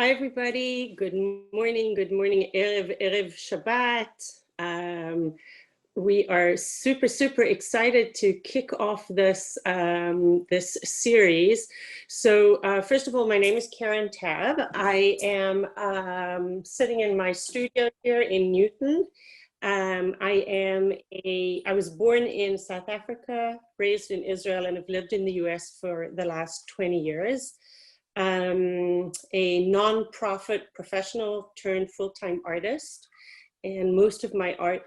Hi, everybody. Good morning. Good morning. Erev Shabbat. We are super excited to kick off this this series. So first of all, my name is Caron Tabb. I am sitting in my studio here in Newton. I was born in South Africa, raised in Israel, and have lived in the US for the last 20 years. A non-profit professional turned full-time artist, and most of my art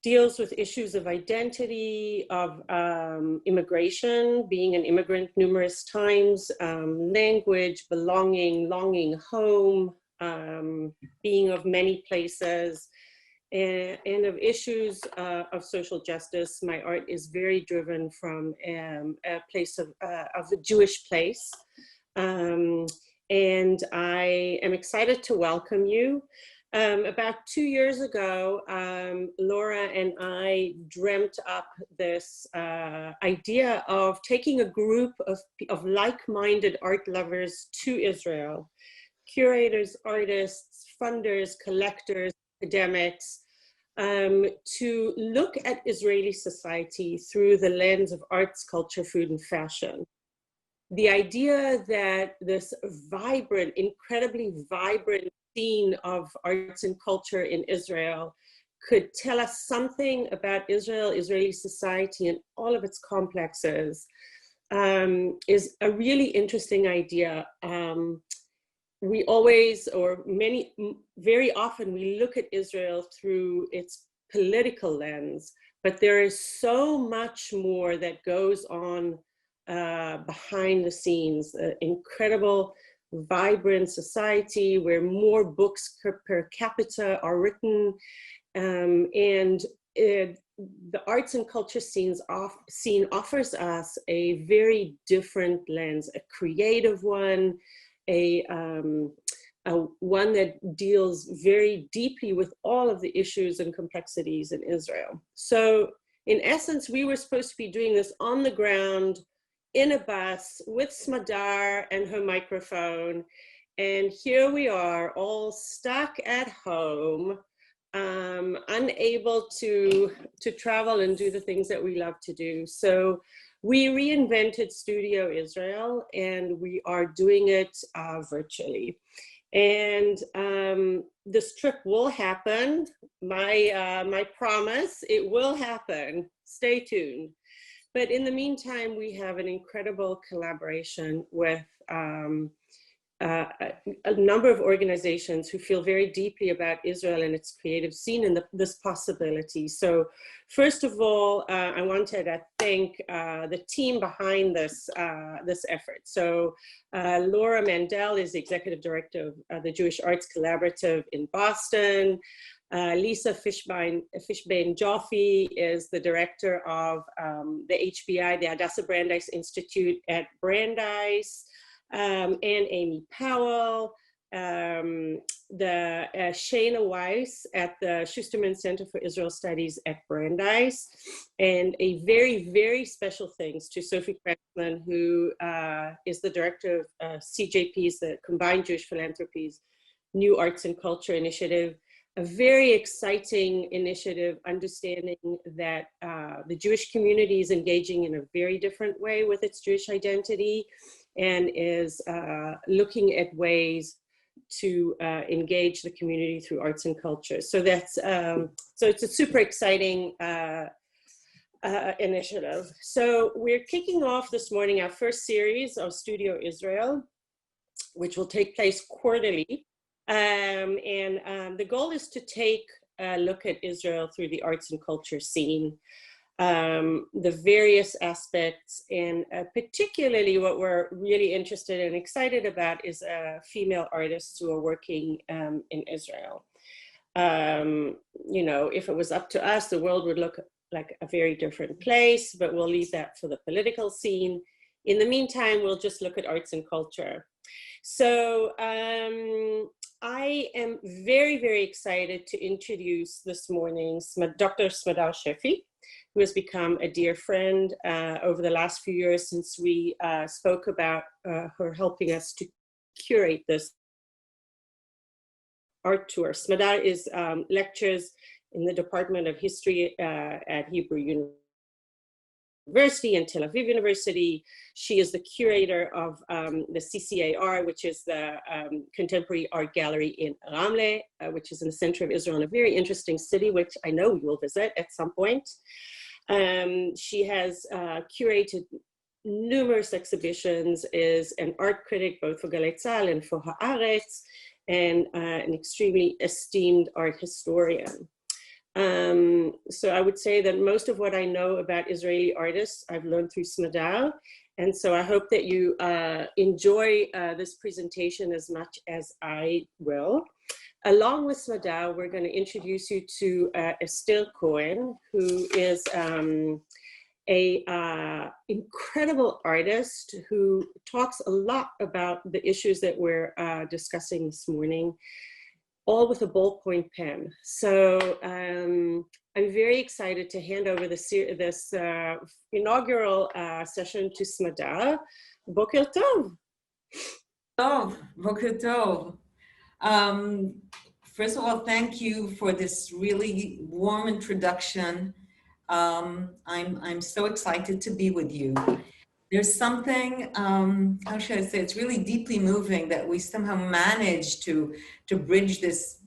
deals with issues of identity, of immigration, being an immigrant numerous times, language, belonging, longing home, being of many places, and of issues of social justice. My art is very driven from a place of a Jewish place. And I am excited to welcome you. About 2 years ago, Laura and I dreamt up this idea of taking a group of like-minded art lovers to Israel, curators, artists, funders, collectors, academics, to look at Israeli society through the lens of arts, culture, food, and fashion. The idea that this vibrant, incredibly vibrant scene of arts and culture in Israel could tell us something about Israel, Israeli society, and all of its complexes is a really interesting idea. We always, or very often, we look at Israel through its political lens, but there is so much more that goes on behind the scenes. Incredible, vibrant society where more books per capita are written, and the arts and culture scene offers us a very different lens, a creative one, one that deals very deeply with all of the issues and complexities in Israel. So in essence, we were supposed to be doing this on the ground, in a bus, with Smadar and her microphone. And here we are, all stuck at home, unable to travel and do the things that we love to do. So we reinvented Studio Israel, and we are doing it virtually. And this trip will happen. My promise, it will happen. Stay tuned. But in the meantime, we have an incredible collaboration with a number of organizations who feel very deeply about Israel and its creative scene and this possibility. So first of all, I wanted to thank the team behind this effort. So Laura Mandel is the executive director of the Jewish Arts Collaborative in Boston. Lisa Fishbane Joffe is the director of the HBI, the Hadassah-Brandeis Institute at Brandeis. And Amy Powell, Shayna Weiss at the Schusterman Center for Israel Studies at Brandeis, and a very special thanks to Sophie Kretschmann, who is the director of CJP's, the Combined Jewish Philanthropies New Arts and Culture Initiative, a very exciting initiative, understanding that the Jewish community is engaging in a very different way with its Jewish identity, and is looking at ways to engage the community through arts and culture. So that's so it's a super exciting initiative. So we're kicking off this morning our first series of Studio Israel, which will take place quarterly. The goal is to take a look at Israel through the arts and culture scene, the various aspects, and particularly what we're really interested and excited about is female artists who are working in Israel. You know, if it was up to us, the world would look like a very different place, but we'll leave that for the political scene. In the meantime, we'll just look at arts and culture. So I am very excited to introduce this morning Dr. Smadar Sheffi, who has become a dear friend over the last few years since we spoke about her helping us to curate this art tour. Smadar is lectures in the Department of History at Hebrew University and Tel Aviv University. She is the curator of the CCAR, which is the Contemporary Art Gallery in Ramle, which is in the center of Israel, in a very interesting city, which I know you will visit at some point. She has curated numerous exhibitions, is an art critic both for Galei Tzahal and for Haaretz, and an extremely esteemed art historian. So I would say that most of what I know about Israeli artists, I've learned through Smadar. And so I hope that you enjoy this presentation as much as I will. Along with Smadar, we're going to introduce you to Esther Cohen, who is a incredible artist who talks a lot about the issues that we're discussing this morning, all with a ballpoint pen. So I'm very excited to hand over this inaugural session to Smadar. Boker Tov. Boker Tov. First of all, thank you for this really warm introduction. I'm so excited to be with you. There's something, how should I say, it's really deeply moving that we somehow managed to bridge this,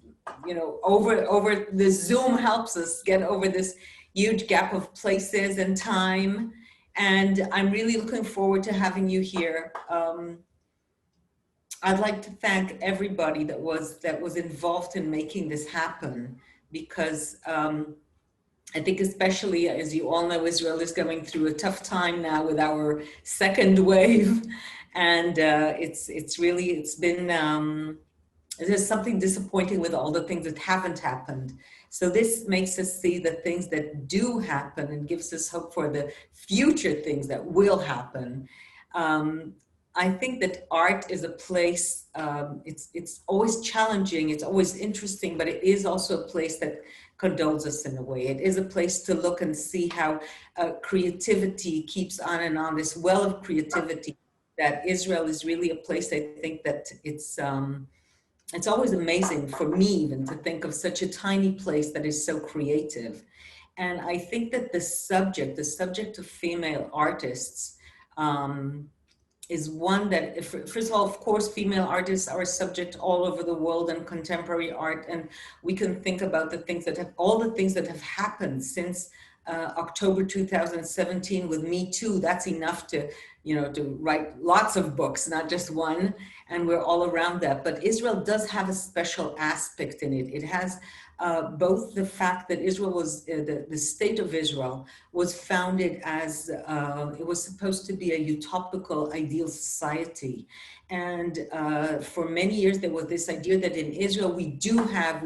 you know, over the Zoom helps us get over this huge gap of places and time. And I'm really looking forward to having you here. I'd like to thank everybody that was involved in making this happen, because I think especially, as you all know, Israel is going through a tough time now with our second wave. And it's been, there's something disappointing with all the things that haven't happened. So this makes us see the things that do happen and gives us hope for the future things that will happen. I think that art is a place, it's always challenging, it's always interesting, but it is also a place that condoles us in a way. It is a place to look and see how creativity keeps on and on, this well of creativity, that Israel is really a place. I think that it's always amazing for me even to think of such a tiny place that is so creative. And I think that the subject of female artists, is one that, first of all, of course, female artists are a subject all over the world in contemporary art, and we can think about all the things that have happened since October 2017 with Me Too. That's enough to, you know, to write lots of books, not just one, and we're all around that. But Israel does have a special aspect in it. It has both the fact that Israel was, the state of Israel was founded as, it was supposed to be a utopical ideal society. And for many years, there was this idea that in Israel, we do have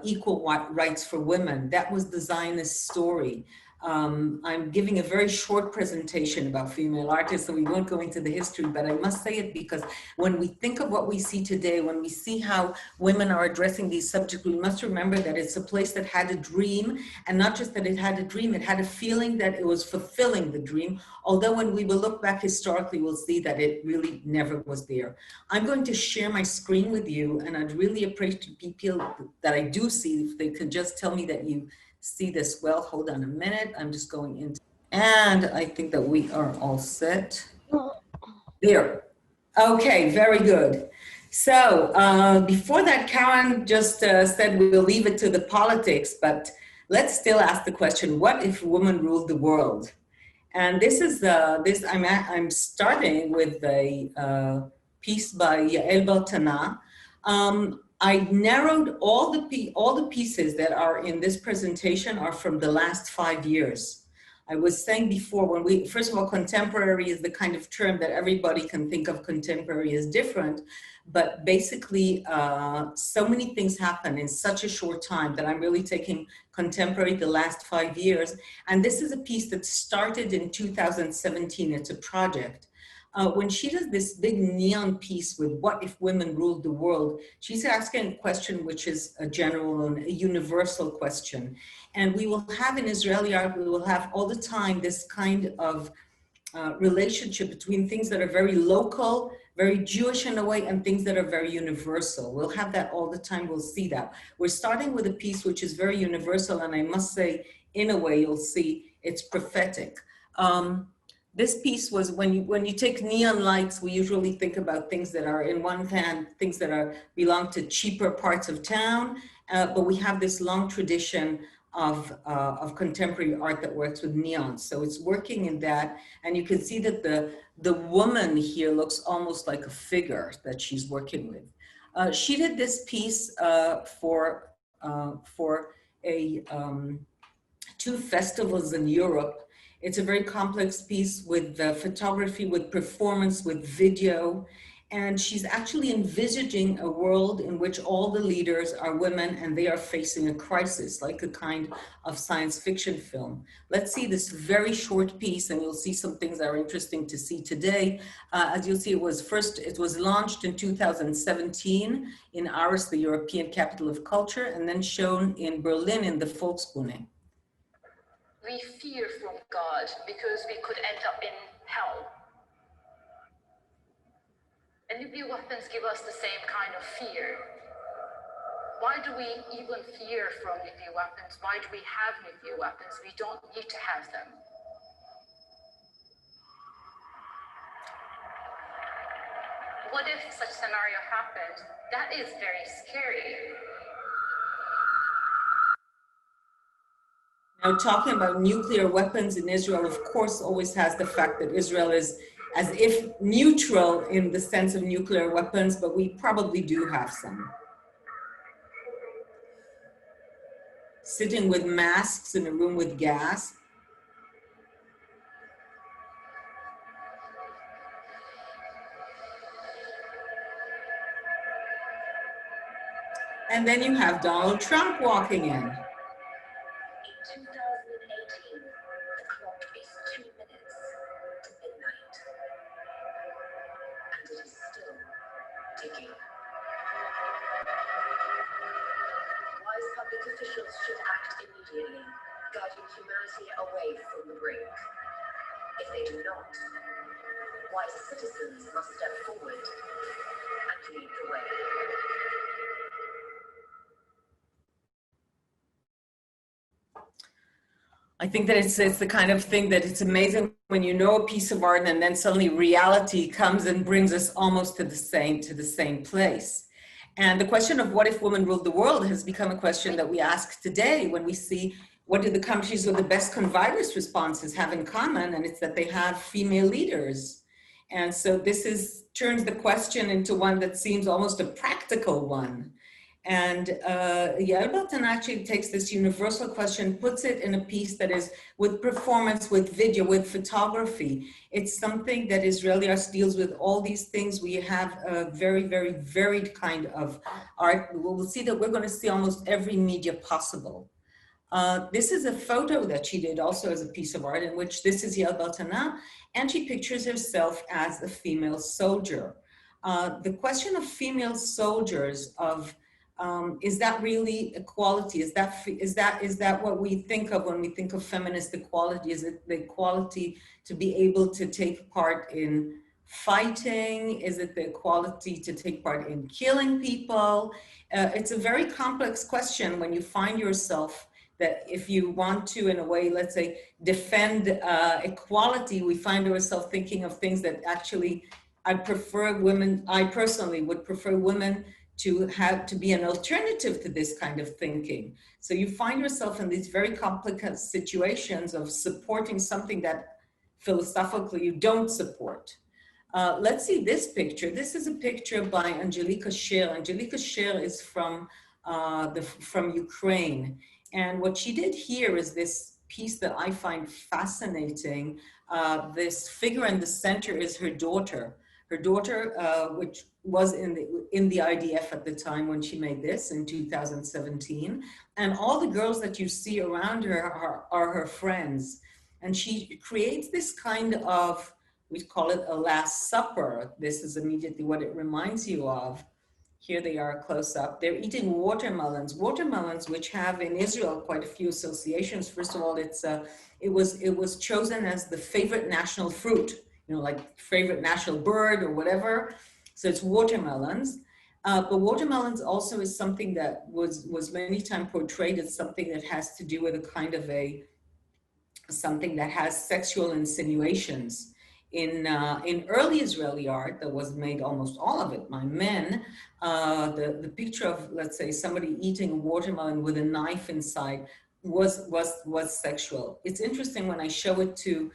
equal rights for women. That was the Zionist story. I'm giving a very short presentation about female artists, so we won't go into the history, but I must say it because when we think of what we see today, when we see how women are addressing these subjects, we must remember that it's a place that had a dream, and not just that it had a dream, it had a feeling that it was fulfilling the dream, although when we will look back historically, we'll see that it really never was there. I'm going to share my screen with you, and I'd really appreciate people that I do see, if they could just tell me that you see this well. Hold on a minute. I'm just going into, and I think that we are all set. There. Okay, very good. So before that, Caron just said we'll leave it to the politics, but let's still ask the question, what if women ruled the world? And this is, I'm starting with a piece by Yael Bartana. I narrowed all the pieces that are in this presentation are from the last 5 years. I was saying before, when first of all, contemporary is the kind of term that everybody can think of contemporary as different, but basically so many things happen in such a short time that I'm really taking contemporary the last 5 years. And this is a piece that started in 2017, it's a project. When she does this big neon piece with what if women ruled the world, she's asking a question which is a general and a universal question. And we will have in Israeli art, we will have all the time this kind of relationship between things that are very local, very Jewish in a way, and things that are very universal. We'll have that all the time, we'll see that. We're starting with a piece which is very universal, and I must say, in a way, you'll see it's prophetic. This piece was, when you take neon lights, we usually think about things that are, in one hand, things that belong to cheaper parts of town, but we have this long tradition of contemporary art that works with neon. So it's working in that, and you can see that the woman here looks almost like a figure that she's working with. She did this piece for two festivals in Europe. It's a very complex piece with photography, with performance, with video. And she's actually envisaging a world in which all the leaders are women and they are facing a crisis, like a kind of science fiction film. Let's see this very short piece, and you'll see some things that are interesting to see today. As you'll see, it was launched in 2017 in Aarhus, the European Capital of Culture, and then shown in Berlin in the Volksbühne. We fear from God because we could end up in hell. And nuclear weapons give us the same kind of fear. Why do we even fear from nuclear weapons? Why do we have nuclear weapons? We don't need to have them. What if such a scenario happened? That is very scary. Now, talking about nuclear weapons in Israel, of course, always has the fact that Israel is as if neutral in the sense of nuclear weapons, but we probably do have some. Sitting with masks in a room with gas. And then you have Donald Trump walking in. Officials should act immediately, guiding humanity away from the brink. If they do not, wise citizens must step forward and lead the way. I think that it's the kind of thing that it's amazing when you know a piece of art and then suddenly reality comes and brings us almost to the same place. And the question of what if women ruled the world has become a question that we ask today when we see what do the countries with the best coronavirus responses have in common, and it's that they have female leaders. And so this turns the question into one that seems almost a practical one. And Yael Bartana actually takes this universal question, puts it in a piece that is with performance, with video, with photography. It's something that Israeli art deals with all these things. We have a very, very varied kind of art. We'll see that we're going to see almost every media possible. This is a photo that she did also as a piece of art in which this is Yael Bartana, and she pictures herself as a female soldier. The question of female soldiers, is that really equality? Is that what we think of when we think of feminist equality? Is it the equality to be able to take part in fighting? Is it the equality to take part in killing people? It's a very complex question when you find yourself that if you want to, in a way, let's say, defend equality, we find ourselves thinking of things that actually I personally would prefer women to be an alternative to this kind of thinking. So you find yourself in these very complicated situations of supporting something that philosophically you don't support. Let's see this picture. This is a picture by Angelika Sher. Angelika Sher is from Ukraine. And what she did here is this piece that I find fascinating. This figure in the center is her daughter. Her daughter, which was in the IDF at the time when she made this in 2017. And all the girls that you see around her are her friends. And she creates this kind of, we call it a Last Supper. This is immediately what it reminds you of. Here they are close up. They're eating watermelons. Watermelons, which have in Israel quite a few associations. First of all, it was chosen as the favorite national fruit you know, like favorite national bird or whatever. So it's watermelons. But watermelons also is something that was many times portrayed as something that has to do with a kind of something that has sexual insinuations. In early Israeli art that was made, almost all of it by men, the picture of, let's say, somebody eating a watermelon with a knife inside was sexual. It's interesting when I show it to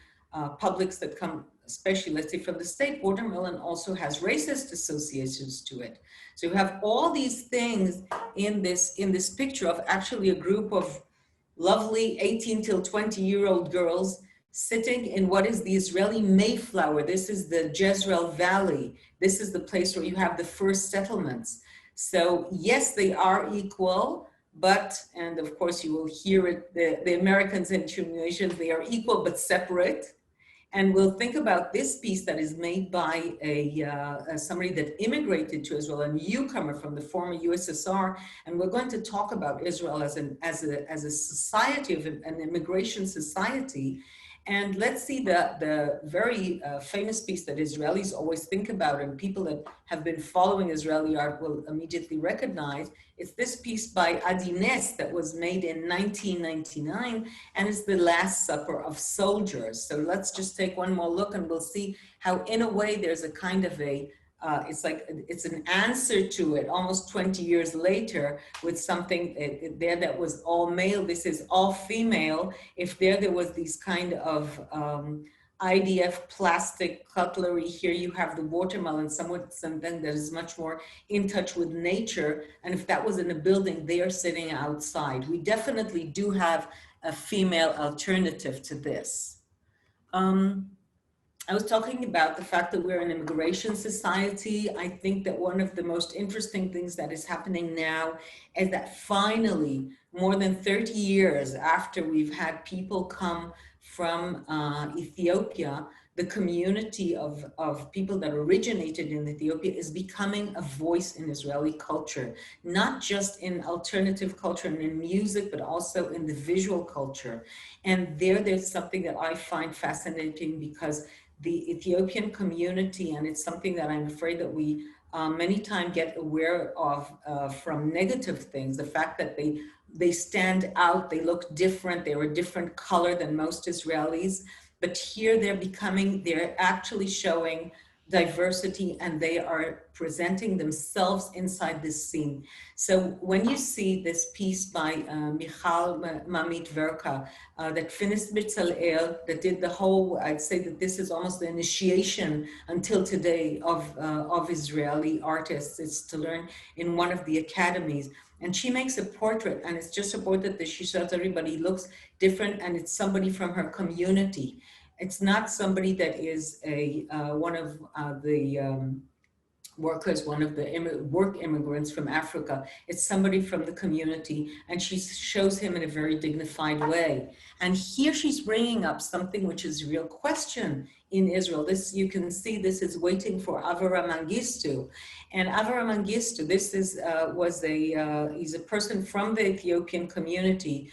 publics that come, especially, let's say, from the state. Watermelon also has racist associations to it. So you have all these things in this picture of actually a group of lovely 18 till 20-year-old girls sitting in what is the Israeli Mayflower. This is the Jezreel Valley. This is the place where you have the first settlements. So yes, they are equal, but, and of course you will hear it, the Americans' insinuations, they are equal but separate. And we'll think about this piece that is made by somebody that immigrated to Israel, a newcomer from the former USSR. And we're going to talk about Israel as a society, of an immigration society. And let's see the very famous piece that Israelis always think about, and people that have been following Israeli art will immediately recognize. It's this piece by Adi Ness that was made in 1999, and it's The Last Supper of Soldiers. So let's just take one more look and we'll see how, in a way, there's a kind of a, it's an answer to it almost 20 years later with something there that was all male. This is all female. If there was these kind of IDF plastic cutlery, here you have the watermelon, something that is much more in touch with nature. And if that was in a building, they are sitting outside. We definitely do have a female alternative to this. I was talking about the fact that we're an immigration society. I think that one of the most interesting things that is happening now is that finally, more than 30 years after we've had people come from Ethiopia, the community of people that originated in Ethiopia is becoming a voice in Israeli culture, not just in alternative culture and in music, but also in the visual culture. And there's something that I find fascinating, because the Ethiopian community, and it's something that I'm afraid that we many times get aware of from negative things, the fact that they stand out, they look different, they're a different color than most Israelis, but here they're actually showing diversity, and they are presenting themselves inside this scene. So when you see this piece by Michal Mamit Verka that finished B'Tzal'el, that did the whole, I'd say that this is almost the initiation until today of Israeli artists. It's to learn in one of the academies. And she makes a portrait, and it's just a portrait that she shows everybody looks different, and it's somebody from her community. It's not somebody that is one of the workers, one of the work immigrants from Africa. It's somebody from the community, and she shows him in a very dignified way. And here she's bringing up something which is a real question in Israel. This, you can see, this is Waiting for Avera Mengistu. And Avera Mengistu, this is he's a person from the Ethiopian community,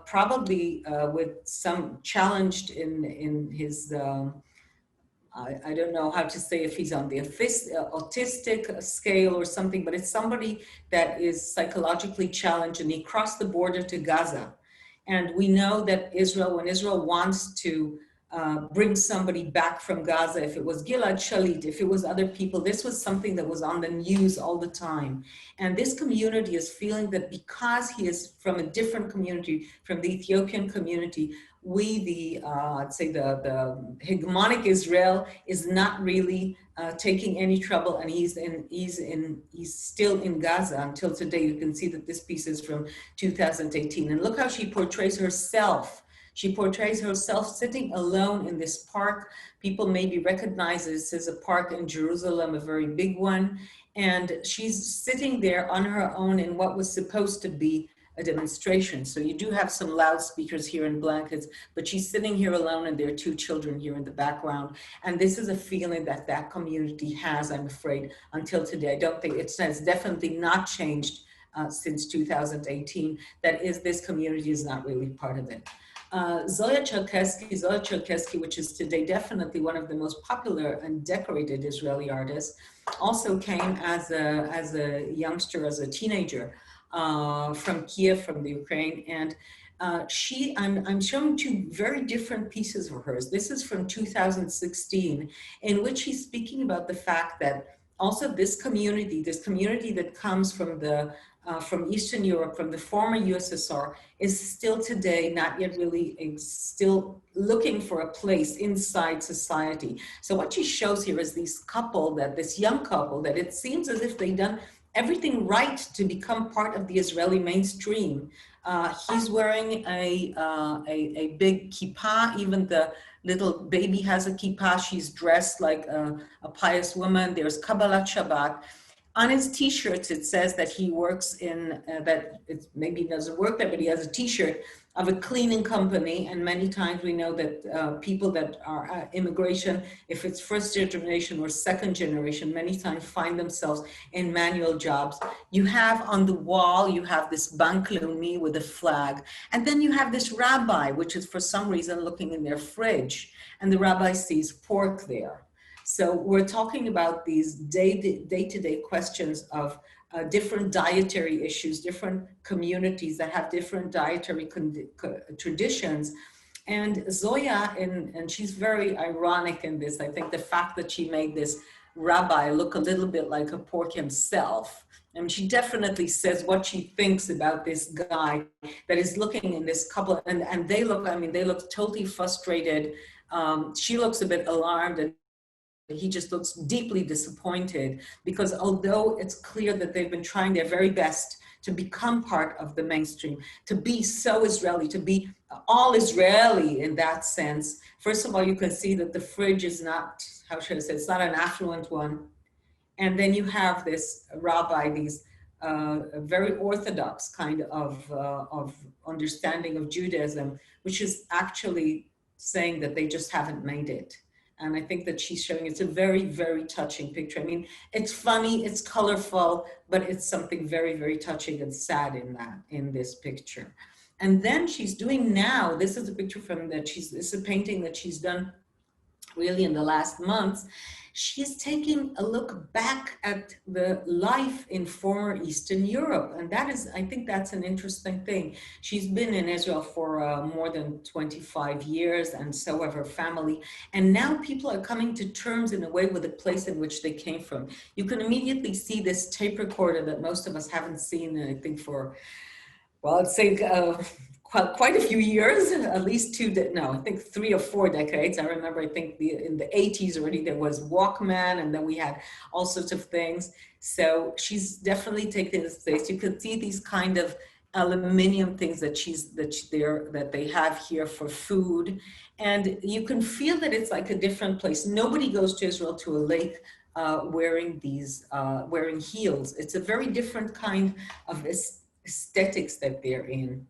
probably with some challenged in his, I don't know how to say if he's on the autistic scale or something, but it's somebody that is psychologically challenged, and he crossed the border to Gaza. And we know that Israel, when Israel wants to bring somebody back from Gaza, if it was Gilad Shalit, if it was other people, this was something that was on the news all the time. And this community is feeling that because he is from a different community, from the Ethiopian community, I'd say the hegemonic Israel is not really taking any trouble, and he's still in Gaza until today. You can see that this piece is from 2018. And look how she portrays herself. She portrays herself sitting alone in this park. People maybe recognize this as a park in Jerusalem, a very big one. And she's sitting there on her own in what was supposed to be a demonstration. So you do have some loudspeakers here and blankets, but she's sitting here alone, and there are two children here in the background. And this is a feeling that that community has, I'm afraid, until today. I don't think it's definitely not changed since 2018. That is, this community is not really part of it. Zoya Cherkesky, which is today definitely one of the most popular and decorated Israeli artists, also came as a youngster, as a teenager from Kiev, from the Ukraine. And I'm showing two very different pieces of hers. This is from 2016, in which she's speaking about the fact that also this community that comes from Eastern Europe, from the former USSR, is still today not yet really still looking for a place inside society. So what she shows here is this young couple, that it seems as if they've done everything right to become part of the Israeli mainstream. He's wearing a big kippah. Even the little baby has a kippah. She's dressed like a pious woman. There's Kabbalat Shabbat. On his t-shirts, it says that he works in, that it maybe doesn't work there, but he has a t-shirt of a cleaning company. And many times we know that people that are immigration, if it's first generation or second generation, many times find themselves in manual jobs. You have on the wall, you have this Bank Leumi with a flag. And then you have this rabbi, which is for some reason looking in their fridge. And the rabbi sees pork there. So we're talking about these day-to-day questions of different dietary issues, different communities that have different dietary traditions. And Zoya, and she's very ironic in this, I think the fact that she made this rabbi look a little bit like a pork himself. And she definitely says what she thinks about this guy that is looking in this couple, and they look, I mean, they look totally frustrated. She looks a bit alarmed, and he just looks deeply disappointed, because although it's clear that they've been trying their very best to become part of the mainstream, to be so Israeli, to be all Israeli in that sense. First of all, you can see that the fridge is not, how should I say, it's not an affluent one. And then you have this rabbi, these very orthodox kind of understanding of Judaism, which is actually saying that they just haven't made it. And I think that she's showing, it's a very, very touching picture. I mean, it's funny, it's colorful, but it's something very, very touching and sad in this picture. And then she's doing now, this is a picture from this is a painting that she's done really in the last months. She's taking a look back at the life in former Eastern Europe. And that is, I think that's an interesting thing. She's been in Israel for more than 25 years, and so have her family. And now people are coming to terms in a way with the place in which they came from. You can immediately see this tape recorder that most of us haven't seen, I think for, well, I'd say quite a few years, at least I think 3 or 4 decades. I remember, I think in the 80s already there was Walkman, and then we had all sorts of things. So she's definitely taken this place. You can see these kind of aluminum things that they have here for food. And you can feel that it's like a different place. Nobody goes to Israel to a lake wearing heels. It's a very different kind of aesthetics that they're in.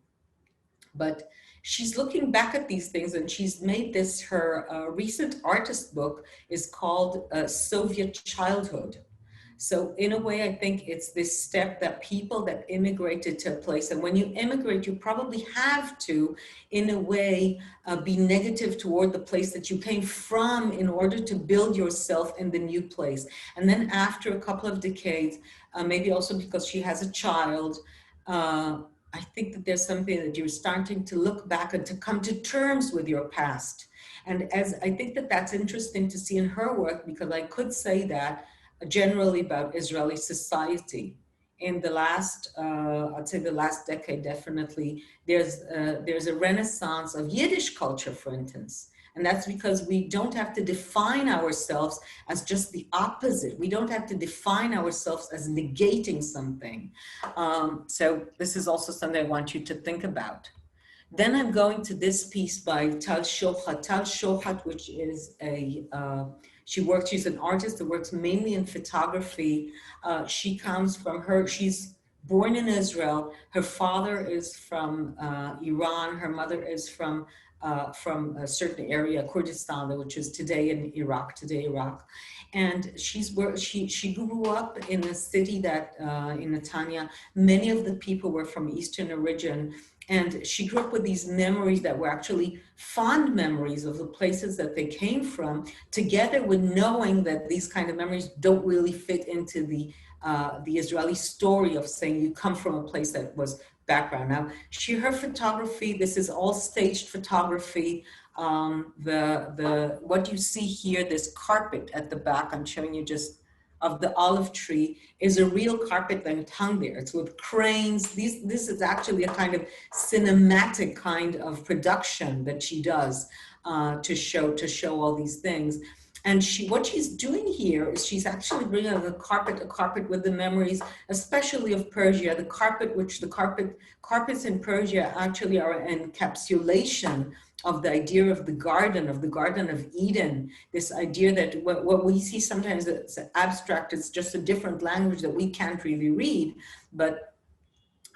But she's looking back at these things, and she's made this, her recent artist book is called Soviet Childhood. So in a way, I think it's this step that people that immigrated to a place, and when you immigrate, you probably have to, in a way, be negative toward the place that you came from in order to build yourself in the new place. And then after a couple of decades, maybe also because she has a child, I think that there's something that you're starting to look back and to come to terms with your past. And as I think that that's interesting to see in her work, because I could say that generally about Israeli society in the last, I'd say the last decade, definitely, there's a renaissance of Yiddish culture, for instance. And that's because we don't have to define ourselves as just the opposite. We don't have to define ourselves as negating something. So this is also something I want you to think about. Then I'm going to this piece by Tal Shohat. Tal Shohat, which is she's an artist that works mainly in photography. She's born in Israel. Her father is from Iran. Her mother is from a certain area, Kurdistan, which is today Iraq. And she grew up in a city that, in Netanya, many of the people were from Eastern origin. And she grew up with these memories that were actually fond memories of the places that they came from, together with knowing that these kind of memories don't really fit into the Israeli story of saying you come from a place that was background. Now, her photography, this is all staged photography. What you see here, this carpet at the back, I'm showing you just of the olive tree, is a real carpet that hung there. It's with cranes. This is actually a kind of cinematic kind of production that she does to show all these things. And what she's doing here is she's actually bringing a carpet with the memories, especially of Persia. Carpets in Persia actually are an encapsulation of the idea of the Garden of Eden, this idea that what we see sometimes it's abstract, it's just a different language that we can't really read, but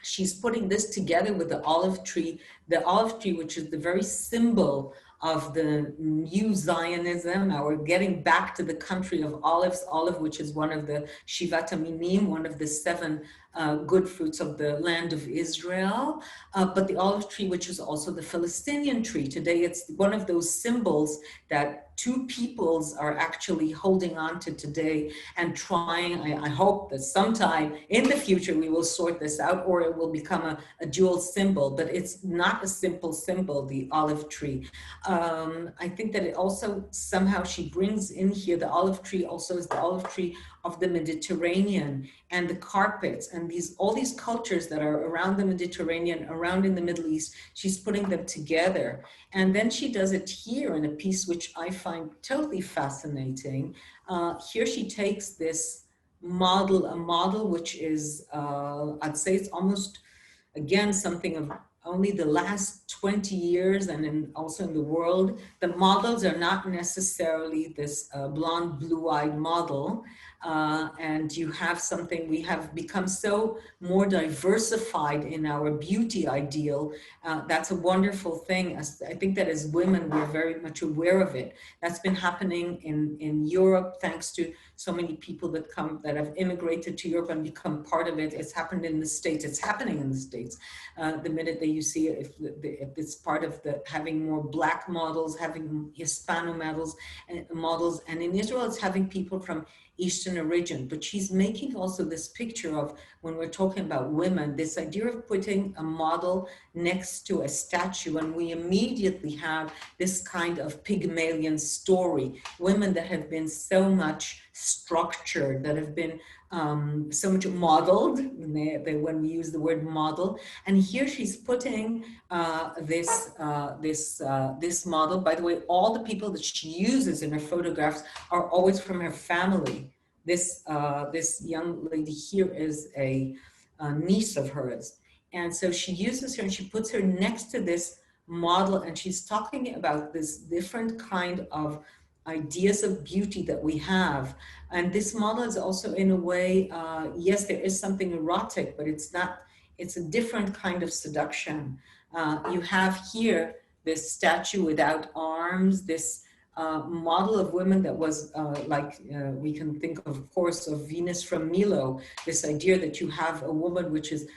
she's putting this together with the olive tree, which is the very symbol of the new Zionism, our getting back to the country of olives, which is one of the Shivat Aminim, one of the 7 good fruits of the land of Israel, but the olive tree, which is also the Palestinian tree. Today, it's one of those symbols that 2 peoples are actually holding on to today and trying. I hope that sometime in the future we will sort this out, or it will become a dual symbol, but it's not a simple symbol, the olive tree. I think that it also somehow she brings in here, the olive tree also is the olive tree of the Mediterranean, and the carpets and all these cultures that are around the Mediterranean, around in the Middle East, she's putting them together. And then she does it here in a piece which I find totally fascinating. Here she takes this model, a model which is, I'd say it's almost, again, something of only the last 20 years, and also in the world. The models are not necessarily this blonde, blue-eyed model. And you have something, we have become so more diversified in our beauty ideal. That's a wonderful thing. I think that as women, we're very much aware of it. That's been happening in Europe, thanks to so many people that have immigrated to Europe and become part of it. It's happened in the States. It's happening in the States. The minute that you see it, if it's part of having more Black models, having Hispano models, and in Israel, it's having people from Eastern origin. But she's making also this picture of, when we're talking about women, this idea of putting a model next to a statue, and we immediately have this kind of Pygmalion story, women that have been so much structured, that have been so much modeled, when we use the word model. And here she's putting this model. By the way, all the people that she uses in her photographs are always from her family. This young lady here is a niece of hers. And so she uses her and she puts her next to this model, and she's talking about this different kind of ideas of beauty that we have. And this model is also, in a way, yes, there is something erotic, but it's not, it's a different kind of seduction. You have here this statue without arms, this model of women that was we can think of course of Venus from Milo, this idea that you have a woman which is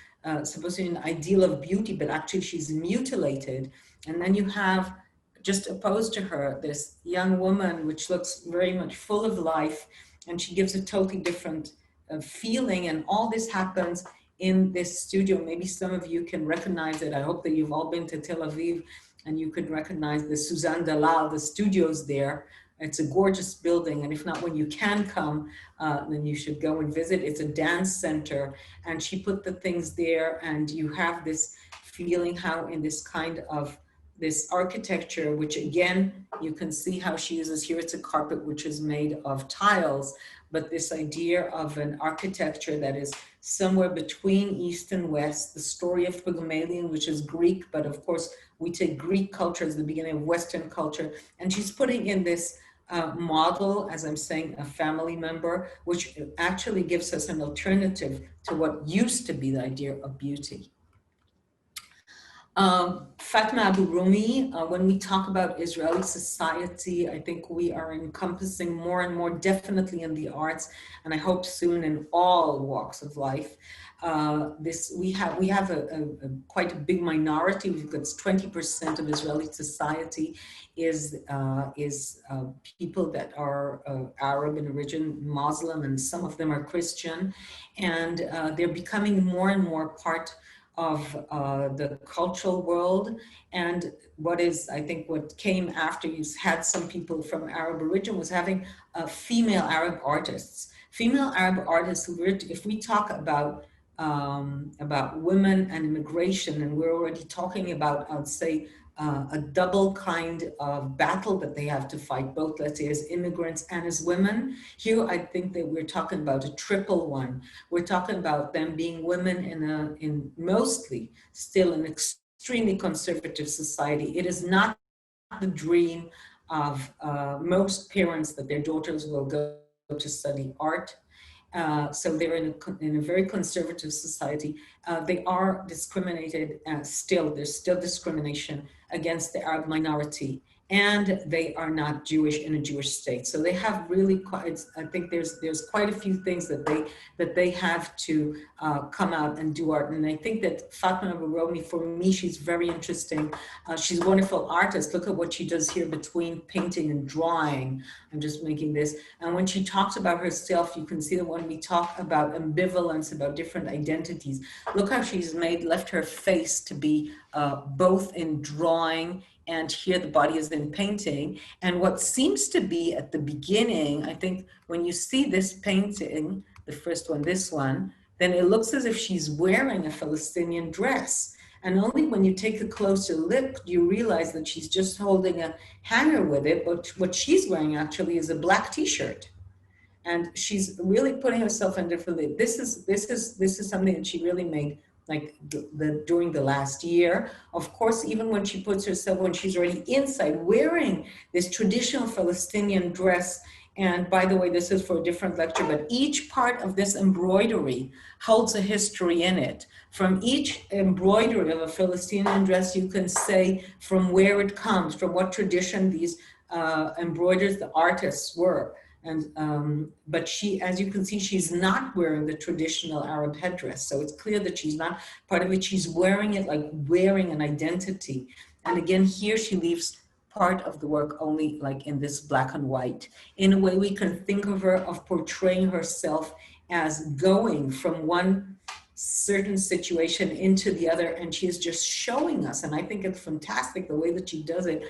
supposed to be an ideal of beauty, but actually she's mutilated. And then you have, just opposed to her, this young woman which looks very much full of life, and she gives a totally different feeling. And all this happens in this studio. Maybe some of you can recognize it. I hope that you've all been to Tel Aviv and you could recognize the Suzanne Dalal, the studios there. It's a gorgeous building, and if not, when you can come, then you should go and visit. It's a dance center, and she put the things there, and you have this feeling how in this kind of this architecture, which again, you can see how she uses here, it's a carpet which is made of tiles, but this idea of an architecture that is somewhere between East and West, the story of Pygmalion, which is Greek, but of course, we take Greek culture as the beginning of Western culture, and she's putting in this model, as I'm saying, a family member, which actually gives us an alternative to what used to be the idea of beauty. Fatma Abu Rumi, when we talk about Israeli society, I think we are encompassing more and more definitely in the arts, and I hope soon in all walks of life. We have a quite a big minority. It's 20% of Israeli society is people that are Arab in origin, Muslim, and some of them are Christian, and they're becoming more and more part of the cultural world. And what is, I think, what came after, you had some people from Arab origin, was having female Arab artists. Female Arab artists who, if we talk about women and immigration, and we're already talking about, I would say, a double kind of battle that they have to fight, both, let's say, as immigrants and as women. Here, I think that we're talking about a triple one. We're talking about them being women in mostly still an extremely conservative society. It is not the dream of most parents that their daughters will go to study art. So they're in a very conservative society. They are discriminated still. There's still discrimination against the Arab minority, and they are not Jewish in a Jewish state. So they have really quite, I think there's quite a few things that they have to come out and do art. And I think that Fatma Abu Rumi, for me, she's very interesting. She's a wonderful artist. Look at what she does here between painting and drawing. I'm just making this. And when she talks about herself, you can see that when we talk about ambivalence, about different identities, look how she's left her face to be both in drawing, and here the body is in painting. And what seems to be at the beginning, I think when you see this painting, the first one, this one, then it looks as if she's wearing a Palestinian dress. And only when you take a closer look, do you realize that she's just holding a hanger with it, but what she's wearing actually is a black t-shirt. And she's really putting herself in different. This is something that she really made like during the last year. Of course, even when she puts herself, when she's already inside wearing this traditional Palestinian dress. And by the way, this is for a different lecture, but each part of this embroidery holds a history in it. From each embroidery of a Palestinian dress, you can say from where it comes, from what tradition these embroiders, the artists were. And but she, as you can see, she's not wearing the traditional Arab headdress. So it's clear that she's not part of it. She's wearing it like wearing an identity. And again, here she leaves part of the work only like in this black and white. In a way, we can think of her, of portraying herself as going from one certain situation into the other, and she is just showing us. And I think it's fantastic the way that she does it.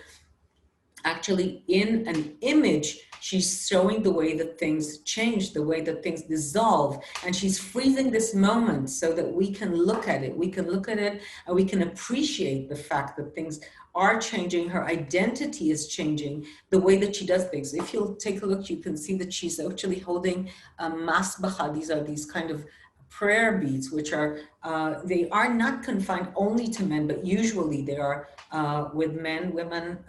Actually, in an image, she's showing the way that things change, the way that things dissolve. And she's freezing this moment so that we can look at it. We can look at it and we can appreciate the fact that things are changing. Her identity is changing, the way that she does things. If you'll take a look, you can see that she's actually holding a masbacha. These are these kind of prayer beads, which are, they are not confined only to men, but usually they are with men. Women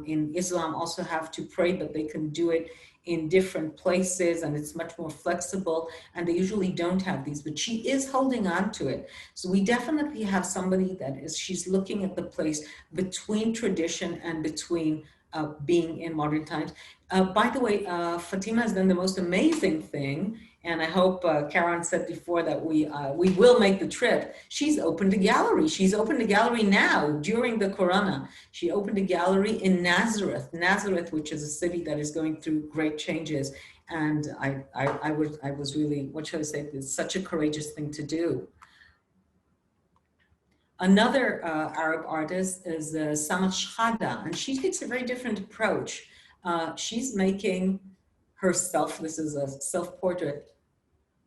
in Islam also have to pray, but they can do it in different places, and it's much more flexible, and they usually don't have these, but she is holding on to it. So we definitely have somebody that is, she's looking at the place between tradition and between being in modern times. By the way, Fatima has done the most amazing thing, and I hope Caron said before that we will make the trip. She's opened a gallery. She's opened a gallery now during the Corona. She opened a gallery in Nazareth, which is a city that is going through great changes. And I was really, what should I say? It's such a courageous thing to do. Another Arab artist is Samar Shehada, and she takes a very different approach. She's making herself, this is a self-portrait.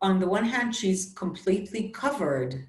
On the one hand, she's completely covered,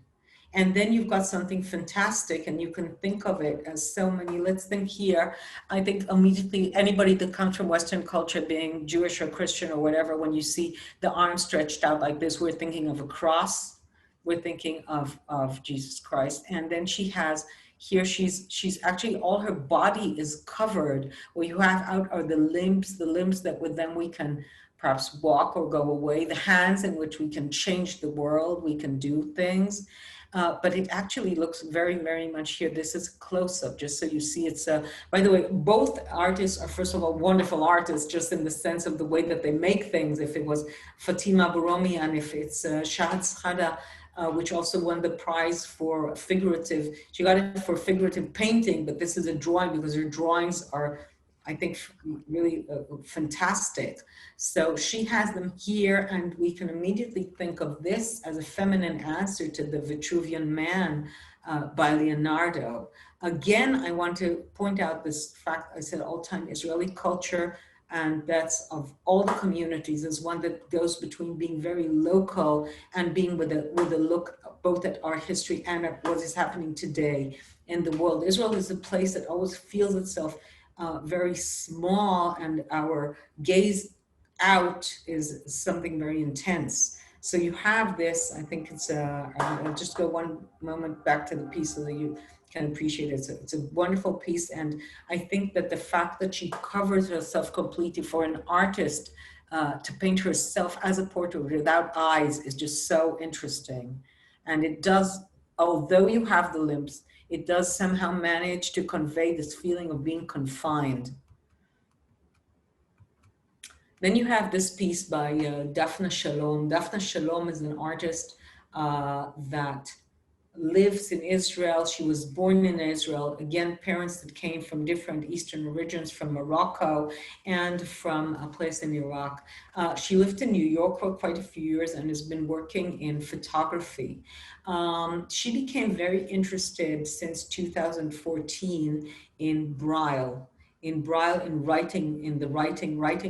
and then you've got something fantastic, and you can think of it as so many. Let's think here. I think immediately anybody that comes from Western culture, being Jewish or Christian or whatever, when you see the arm stretched out like this, we're thinking of a cross. We're thinking of Jesus Christ. And then she has here, she's actually, all her body is covered. What you have out are the limbs that with them we can perhaps walk or go away, the hands in which we can change the world, we can do things. But it actually looks very, very much here. This is a close-up, just so you see. It's, by the way, both artists are, first of all, wonderful artists, just in the sense of the way that they make things. If it was Fatima Bouromi, and if it's Shahad Schada, which also won the prize for figurative. She got it for figurative painting, but this is a drawing because her drawings are, I think, really fantastic. So she has them here, and we can immediately think of this as a feminine answer to the Vitruvian Man by Leonardo. Again, I want to point out this fact, I said all-time Israeli culture, and that's of all the communities, is one that goes between being very local and being with a look both at our history and at what is happening today in the world. Israel is a place that always feels itself very small, and our gaze out is something very intense. So you have this, I think it's, I'll just go one moment back to the piece so that you can appreciate it. It's a wonderful piece, and I think that the fact that she covers herself completely for an artist to paint herself as a portrait without eyes is just so interesting. And it does, although you have the limbs, it does somehow manage to convey this feeling of being confined. Then you have this piece by Daphne Shalom. Daphne Shalom is an artist that lives in Israel. She was born in Israel. Again, parents that came from different Eastern regions, from Morocco and from a place in Iraq. She lived in New York for quite a few years and has been working in photography. She became very interested since 2014 in Braille. In writing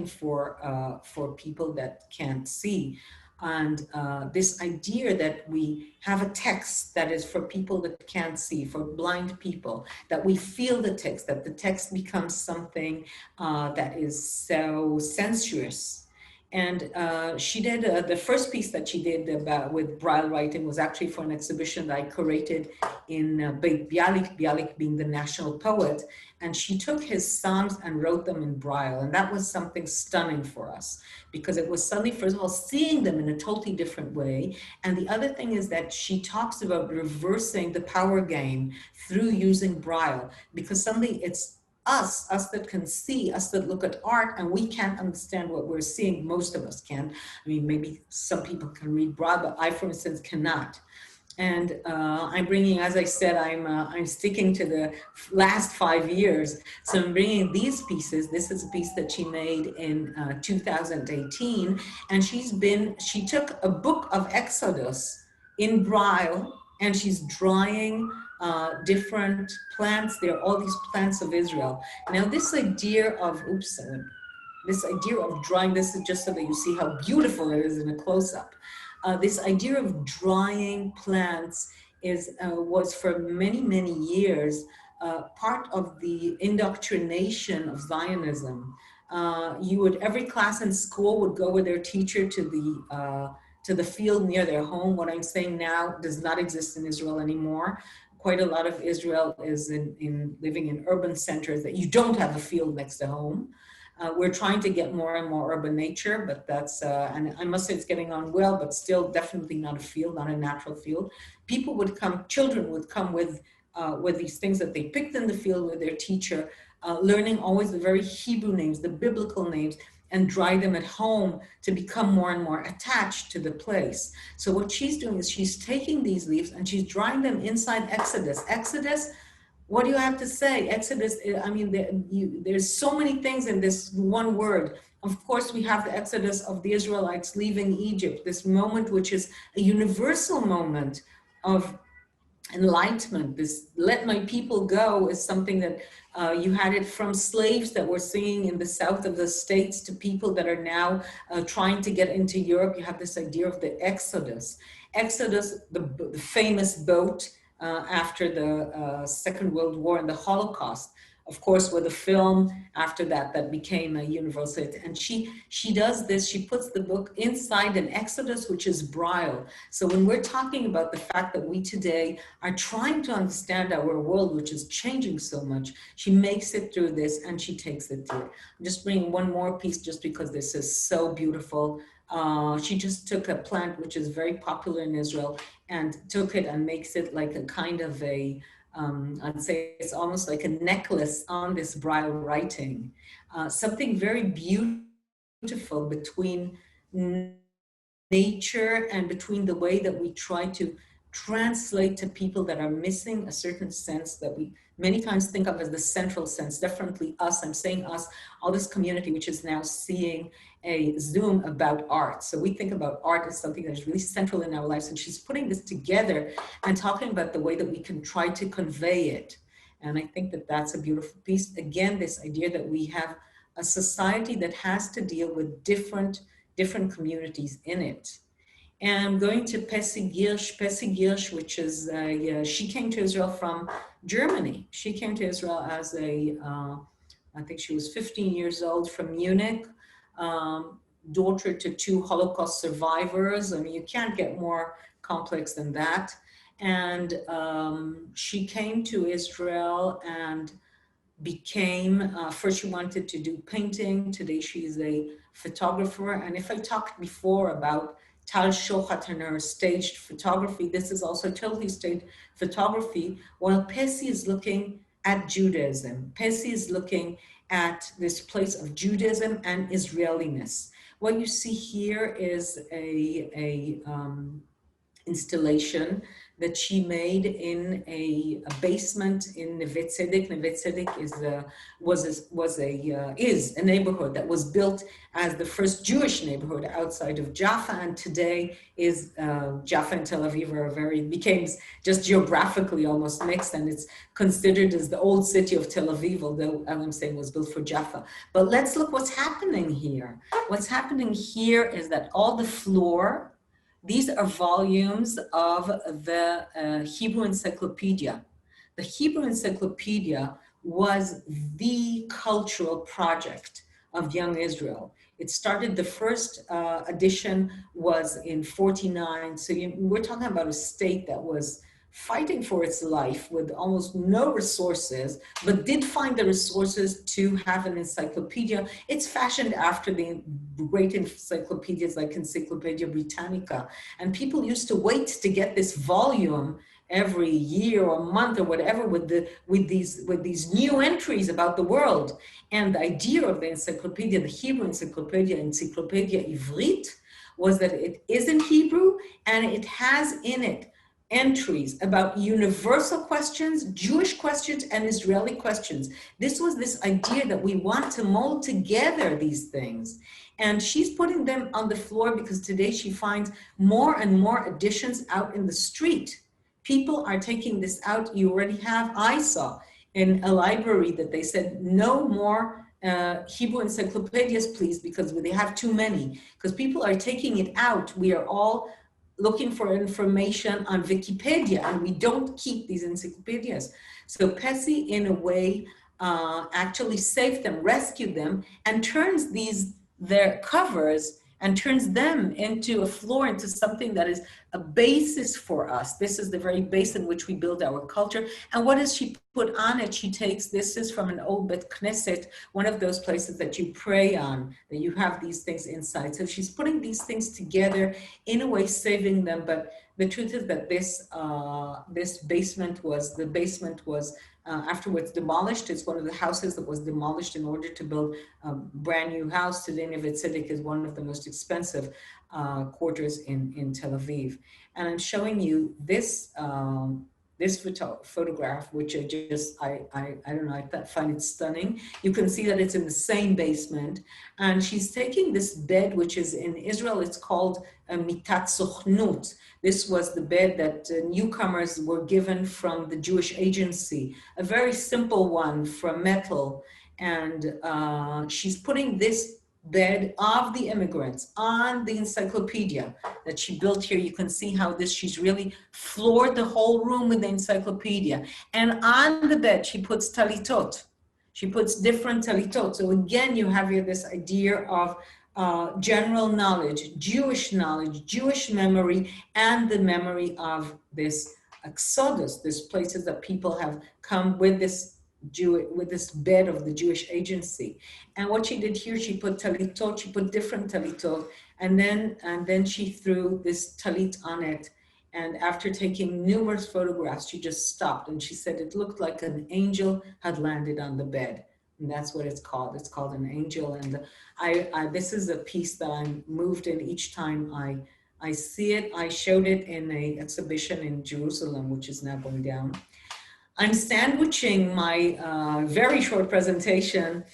for people that can't see. And this idea that we have a text that is for people that can't see, for blind people, that we feel the text, that the text becomes something that is so sensuous. And she did, the first piece that she did with Braille writing was actually for an exhibition that I curated in Beit Bialik, Bialik being the national poet. And she took his Psalms and wrote them in Braille. And that was something stunning for us, because it was suddenly, first of all, seeing them in a totally different way. And the other thing is that she talks about reversing the power game through using Braille, because suddenly it's us that can see, us that look at art, and we can't understand what we're seeing. Most of us can't. I mean, maybe some people can read Braille, but I, for instance, cannot. And I'm bringing, as I said, I'm sticking to the last 5 years. So I'm bringing these pieces. This is a piece that she made in 2018. And she took a book of Exodus in Braille, and she's drawing different plants. There are all these plants of Israel. Now this idea of, this idea of drawing, this is just so that you see how beautiful it is in a close-up. This idea of drawing plants was for many, many years part of the indoctrination of Zionism. Every class in school would go with their teacher to the field near their home. What I'm saying now does not exist in Israel anymore. Quite a lot of Israel is living in urban centers that you don't have a field next to home. We're trying to get more and more urban nature, but that's, and I must say it's getting on well, but still definitely not a field, not a natural field. People would come, children would come with these things that they picked in the field with their teacher, learning always the very Hebrew names, the biblical names, and dry them at home to become more and more attached to the place. So what she's doing is she's taking these leaves and she's drying them inside Exodus. Exodus, what do you have to say? Exodus, I mean, there's so many things in this one word. Of course, we have the Exodus of the Israelites leaving Egypt, this moment which is a universal moment of enlightenment. This "let my people go" is something that you had it from slaves that were singing in the south of the States to people that are now trying to get into Europe. You have this idea of the Exodus. Exodus, the famous boat after the Second World War and the Holocaust. of course, with a film after that, that became a universal hit. And she does this, she puts the book inside an Exodus, which is Braille. So when we're talking about the fact that we today are trying to understand our world, which is changing so much, she makes it through this and she takes it through. I'm just bringing one more piece just because this is so beautiful. She just took a plant, which is very popular in Israel, and took it and makes it like a kind of a, I'd say it's almost like a necklace on this Braille writing. Something very beautiful between nature and between the way that we try to translate to people that are missing a certain sense that we many times think of as the central sense, definitely us, I'm saying us, all this community which is now seeing a Zoom about art. So we think about art as something that is really central in our lives, and she's putting this together and talking about the way that we can try to convey it. And I think that that's a beautiful piece. Again, this idea that we have a society that has to deal with different communities in it. And I'm going to Pessi Girsch, which is, she came to Israel from Germany. She came to Israel as a, I think she was 15 years old, from Munich, daughter to 2 Holocaust survivors. I mean, you can't get more complex than that. And she came to Israel and became, first she wanted to do painting. Today she's a photographer. And if I talked before about Tal Shochat and her staged photography, this is also totally staged photography, while Pessi is looking at Judaism. Pessi is looking at this place of Judaism and Israeliness. What you see here is a installation that she made in a basement in Neve Tzedek. Neve Tzedek is a neighborhood that was built as the first Jewish neighborhood outside of Jaffa, and today is Jaffa and Tel Aviv became just geographically almost mixed, and it's considered as the old city of Tel Aviv, although I'm saying was built for Jaffa. But let's look what's happening here. What's happening here is that all the floor, these are volumes of the Hebrew Encyclopedia. The Hebrew Encyclopedia was the cultural project of Young Israel. It started, the first edition was in 49. So we're talking about a state that was fighting for its life with almost no resources, but did find the resources to have an encyclopedia. It's fashioned after the great encyclopedias like Encyclopedia Britannica. And people used to wait to get this volume every year or month or whatever with these new entries about the world. And the idea of the encyclopedia, the Hebrew Encyclopedia, Encyclopedia Ivrit, was that it is in Hebrew and it has in it entries about universal questions, Jewish questions, and Israeli questions. This was this idea that we want to mold together these things. And she's putting them on the floor because today she finds more and more editions out in the street. People are taking this out. You already have, I saw in a library that they said no more Hebrew encyclopedias, please, because they have too many. Because people are taking it out. We are all looking for information on Wikipedia, and we don't keep these encyclopedias. So Pessi, in a way, actually saved them, rescued them, and turns their covers and turns them into a floor, into something that is a basis for us. This is the very base in which we build our culture. And what does she put on it? She takes, this is from an old Bet Knesset, one of those places that you pray on, that you have these things inside. So she's putting these things together, in a way saving them. But the truth is that this basement was afterwards demolished. It's one of the houses that was demolished in order to build a brand new house. Today, Neve Tzedek is one of the most expensive quarters in Tel Aviv. And I'm showing you this photograph, which I don't know, I find it stunning. You can see that it's in the same basement. And she's taking this bed, which is in Israel, it's called a mitat sochnut. This was the bed that newcomers were given from the Jewish Agency, a very simple one from metal. And she's putting this bed of the immigrants on the encyclopedia that she built here. You can see how she's really floored the whole room with the encyclopedia. And on the bed, she puts talitot. She puts different talitot. So again, you have here this idea of general knowledge, Jewish memory, and the memory of this exodus, this places that people have come with this bed of the Jewish agency. And what she did here, she put talitot, she put different talitot, and then she threw this talit on it. And after taking numerous photographs, she just stopped and she said it looked like an angel had landed on the bed. And that's what it's called. It's called an angel. And this is a piece that I'm moved in each time I see it. I showed it in an exhibition in Jerusalem, which is now going down. I'm sandwiching my very short presentation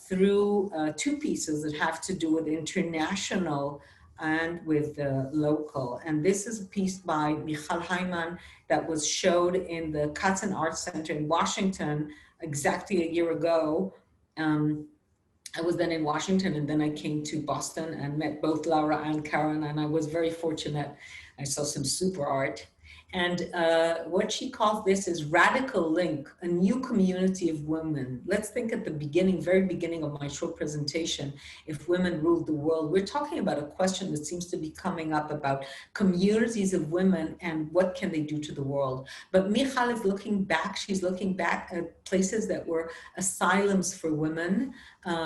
through two pieces that have to do with international and with local. And this is a piece by Michal Hyman that was showed in the Caron Art Center in Washington exactly a year ago. I was then in Washington, and then I came to Boston and met both Laura and Caron, and I was very fortunate. I saw some super art. And what she calls this is Radical Link, a new community of women. Let's think at the beginning, very beginning of my short presentation, if women ruled the world. We're talking about a question that seems to be coming up about communities of women and what can they do to the world. But Michal is looking back, she's looking back at places that were asylums for women.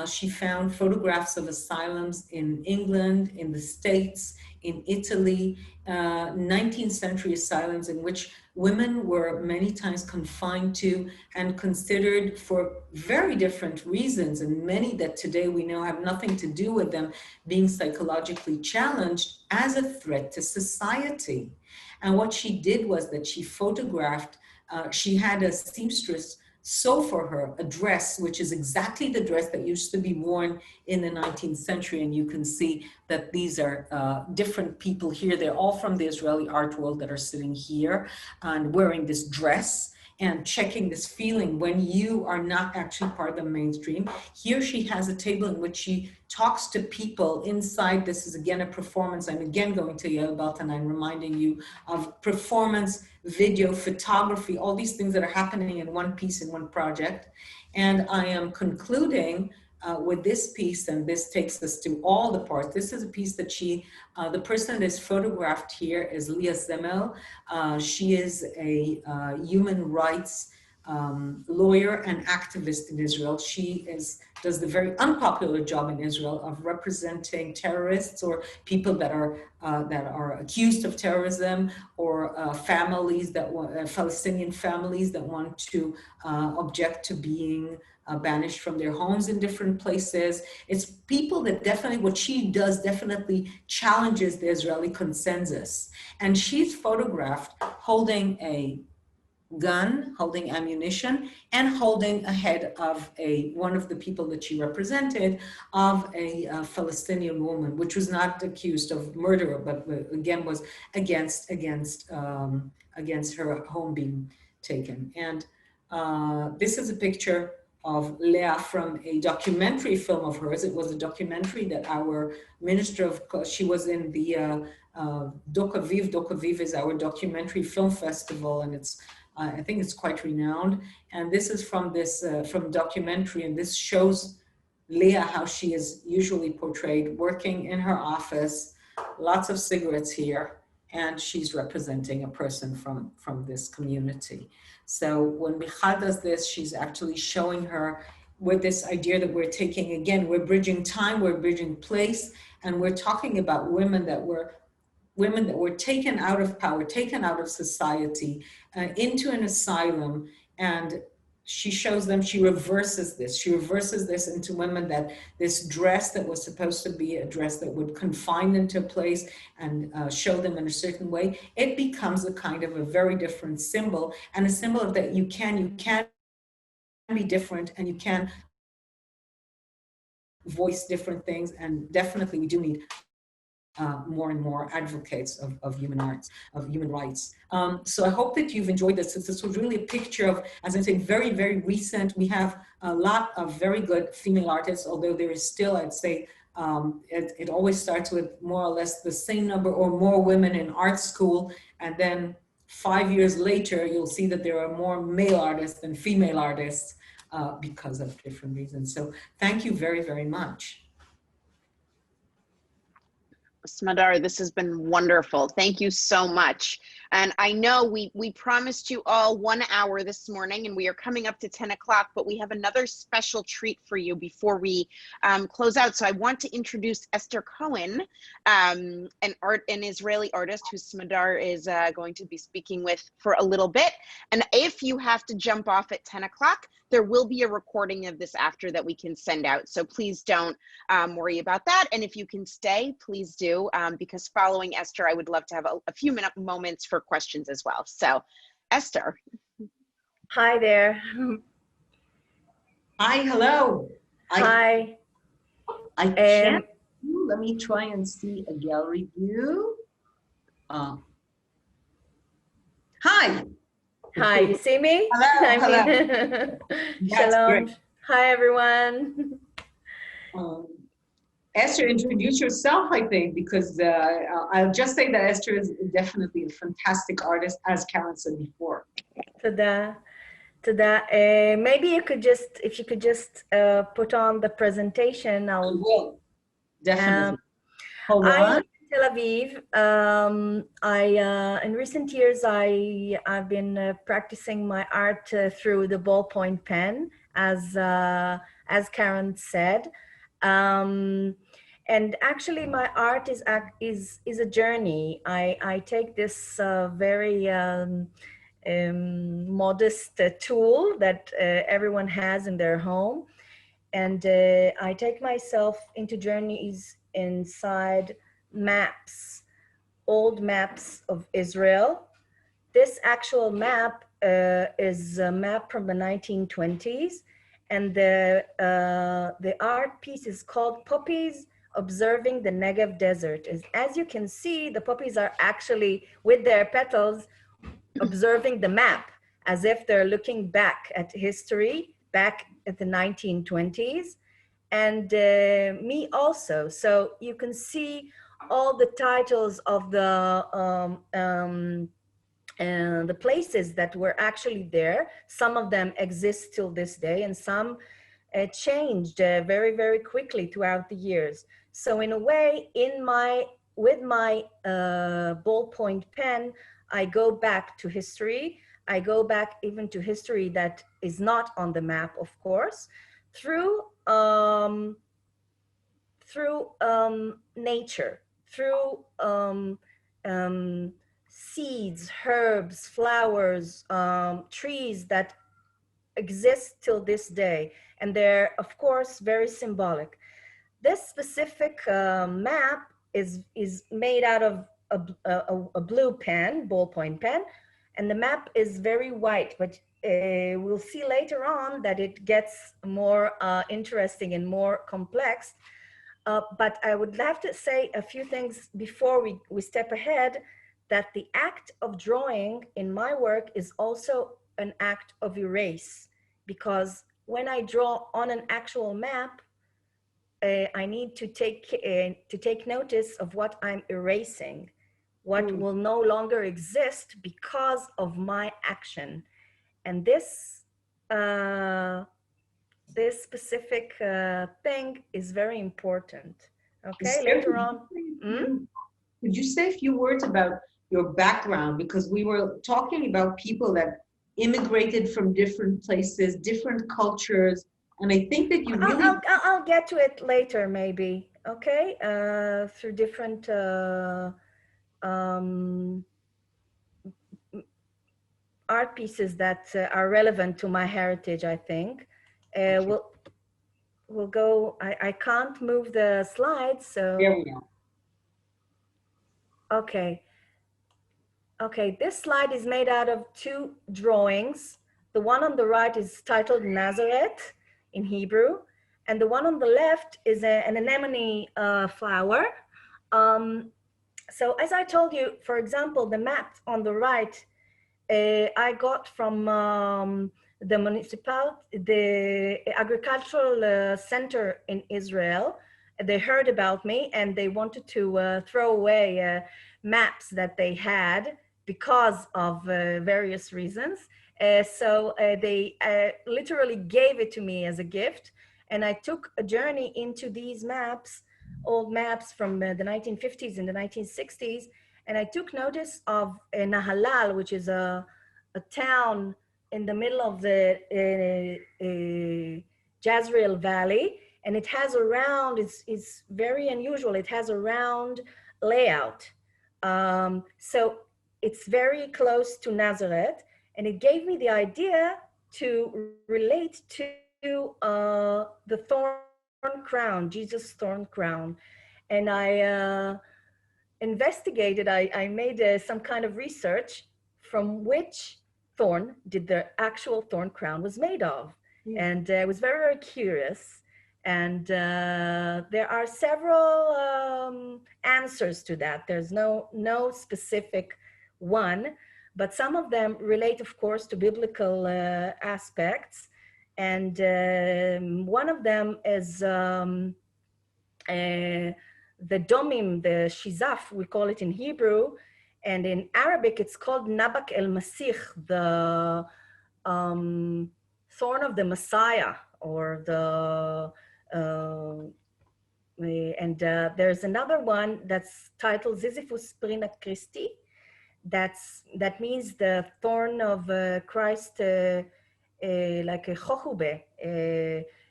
She found photographs of asylums in England, in the States, in Italy, 19th century asylums in which women were many times confined to and considered for very different reasons, and many that today we know have nothing to do with them being psychologically challenged, as a threat to society. And what she did was that she photographed, she had a seamstress sew for her a dress, which is exactly the dress that used to be worn in the 19th century. And you can see that these are different people here. They're all from the Israeli art world that are sitting here and wearing this dress and checking this feeling when you are not actually part of the mainstream. Here she has a table in which she talks to people inside. This is again a performance. I'm again going to yell about, and I'm reminding you of performance, video, photography, all these things that are happening in one piece, in one project. And I am concluding with this piece, and this takes us to all the parts. This is a piece that the person that is photographed here is Leah Zimmel. She is a human rights lawyer and activist in Israel. She does the very unpopular job in Israel of representing terrorists or people that are accused of terrorism, or families that Palestinian families that want to object to being banished from their homes in different places. It's people that definitely, what she does definitely challenges the Israeli consensus. And she's photographed holding a gun, holding ammunition, and holding a head of one of the people that she represented, of a Palestinian woman, which was not accused of murder, but again was against her home being taken. And this is a picture of Leah from a documentary film of hers. It was a documentary that our Minister of, she was in the Dok Aviv. Dok Aviv is our documentary film festival, and it's I think it's quite renowned. And this is from from documentary, and this shows Leah how she is usually portrayed, working in her office, lots of cigarettes here, and she's representing a person from this community. So when Michal does this, she's actually showing her with this idea that we're taking, again, we're bridging time, we're bridging place, and we're talking about women that were taken out of power, taken out of society, into an asylum. And she shows them, she reverses this into women, that this dress that was supposed to be a dress that would confine them to a place and show them in a certain way, it becomes a kind of a very different symbol, and a symbol of that you can be different, and you can voice different things. And definitely we do need more and more advocates of human rights. So I hope that you've enjoyed this. This was really a picture of, as I say, very, very recent. We have a lot of very good female artists, although there is still, I'd say, it always starts with more or less the same number or more women in art school. And then 5 years later, you'll see that there are more male artists than female artists. because of different reasons. So thank you very, very much. Smadar, this has been wonderful. Thank you so much. And I know we promised you all 1 hour this morning, and we are coming up to 10 o'clock, but we have another special treat for you before we close out. So I want to introduce Esther Cohen, an Israeli artist who Smadar is going to be speaking with for a little bit. And if you have to jump off at 10 o'clock, there will be a recording of this after that we can send out. So please don't worry about that. And if you can stay, please do, because following Esther, I would love to have a few moments for questions as well. So Esther. Hi there. Hi, hello. Hi. I can't, let me try and see a gallery view. Hi. Hi, you see me? Hello, hello. Shalom. Great. Hi, everyone. Esther, introduce yourself, I think, because I'll just say that Esther is definitely a fantastic artist, as Caron said before. Tada. Maybe you could just, if you could just put on the presentation. I will. Definitely. Hold on. I live in Tel Aviv. In recent years, I've been practicing my art through the ballpoint pen, as Caron said. And actually, my art is a journey. I take this very modest tool that everyone has in their home, and I take myself into journeys inside maps, old maps of Israel. This actual map is a map from the 1920s, and the art piece is called Poppies Observing the Negev Desert. As you can see, the poppies are actually, with their petals, observing the map, as if they're looking back at history, back at the 1920s, and me also. So you can see all the titles of the places that were actually there. Some of them exist till this day, and some changed very, very quickly throughout the years. So in a way, with my ballpoint pen, I go back to history. I go back even to history that is not on the map, of course, through nature, through seeds, herbs, flowers, trees that exist till this day. And they're, of course, very symbolic. This specific map is made out of a blue pen, ballpoint pen, and the map is very white, but we'll see later on that it gets more interesting and more complex. But I would have to say a few things before we step ahead, that the act of drawing in my work is also an act of erase, because when I draw on an actual map, I need to take notice of what I'm erasing, what will no longer exist because of my action. And this specific thing is very important. Okay, later on. Could you say a few words about your background? Because we were talking about people that immigrated from different places, different cultures, and I think that you really... I'll get to it later, maybe, okay? Through different art pieces that are relevant to my heritage, I think. We'll go, I can't move the slides, so... There we go. Okay. Okay, this slide is made out of two drawings. The one on the right is titled Nazareth in Hebrew, and the one on the left is an anemone flower. So as I told you, for example, the map on the right, I got from the agricultural center in Israel. They heard about me and they wanted to throw away maps that they had because of various reasons. They literally gave it to me as a gift. And I took a journey into these maps, old maps from the 1950s and the 1960s. And I took notice of Nahalal, which is a town in the middle of the Jezreel Valley. And it has a round, it's very unusual. It has a round layout. So it's very close to Nazareth. And it gave me the idea to relate to the thorn crown, Jesus' thorn crown. And I investigated, I made some kind of research from which thorn did the actual thorn crown was made of. And I was very, very curious. And there are several answers to that. There's no specific one, but some of them relate, of course, to biblical aspects. And one of them is the domim, the shizaf, we call it in Hebrew. And in Arabic, it's called Nabak el-Masih, the thorn of the Messiah, or the, there's another one that's titled Ziziphus Prina Christi. That means the thorn of Christ, like a chochube.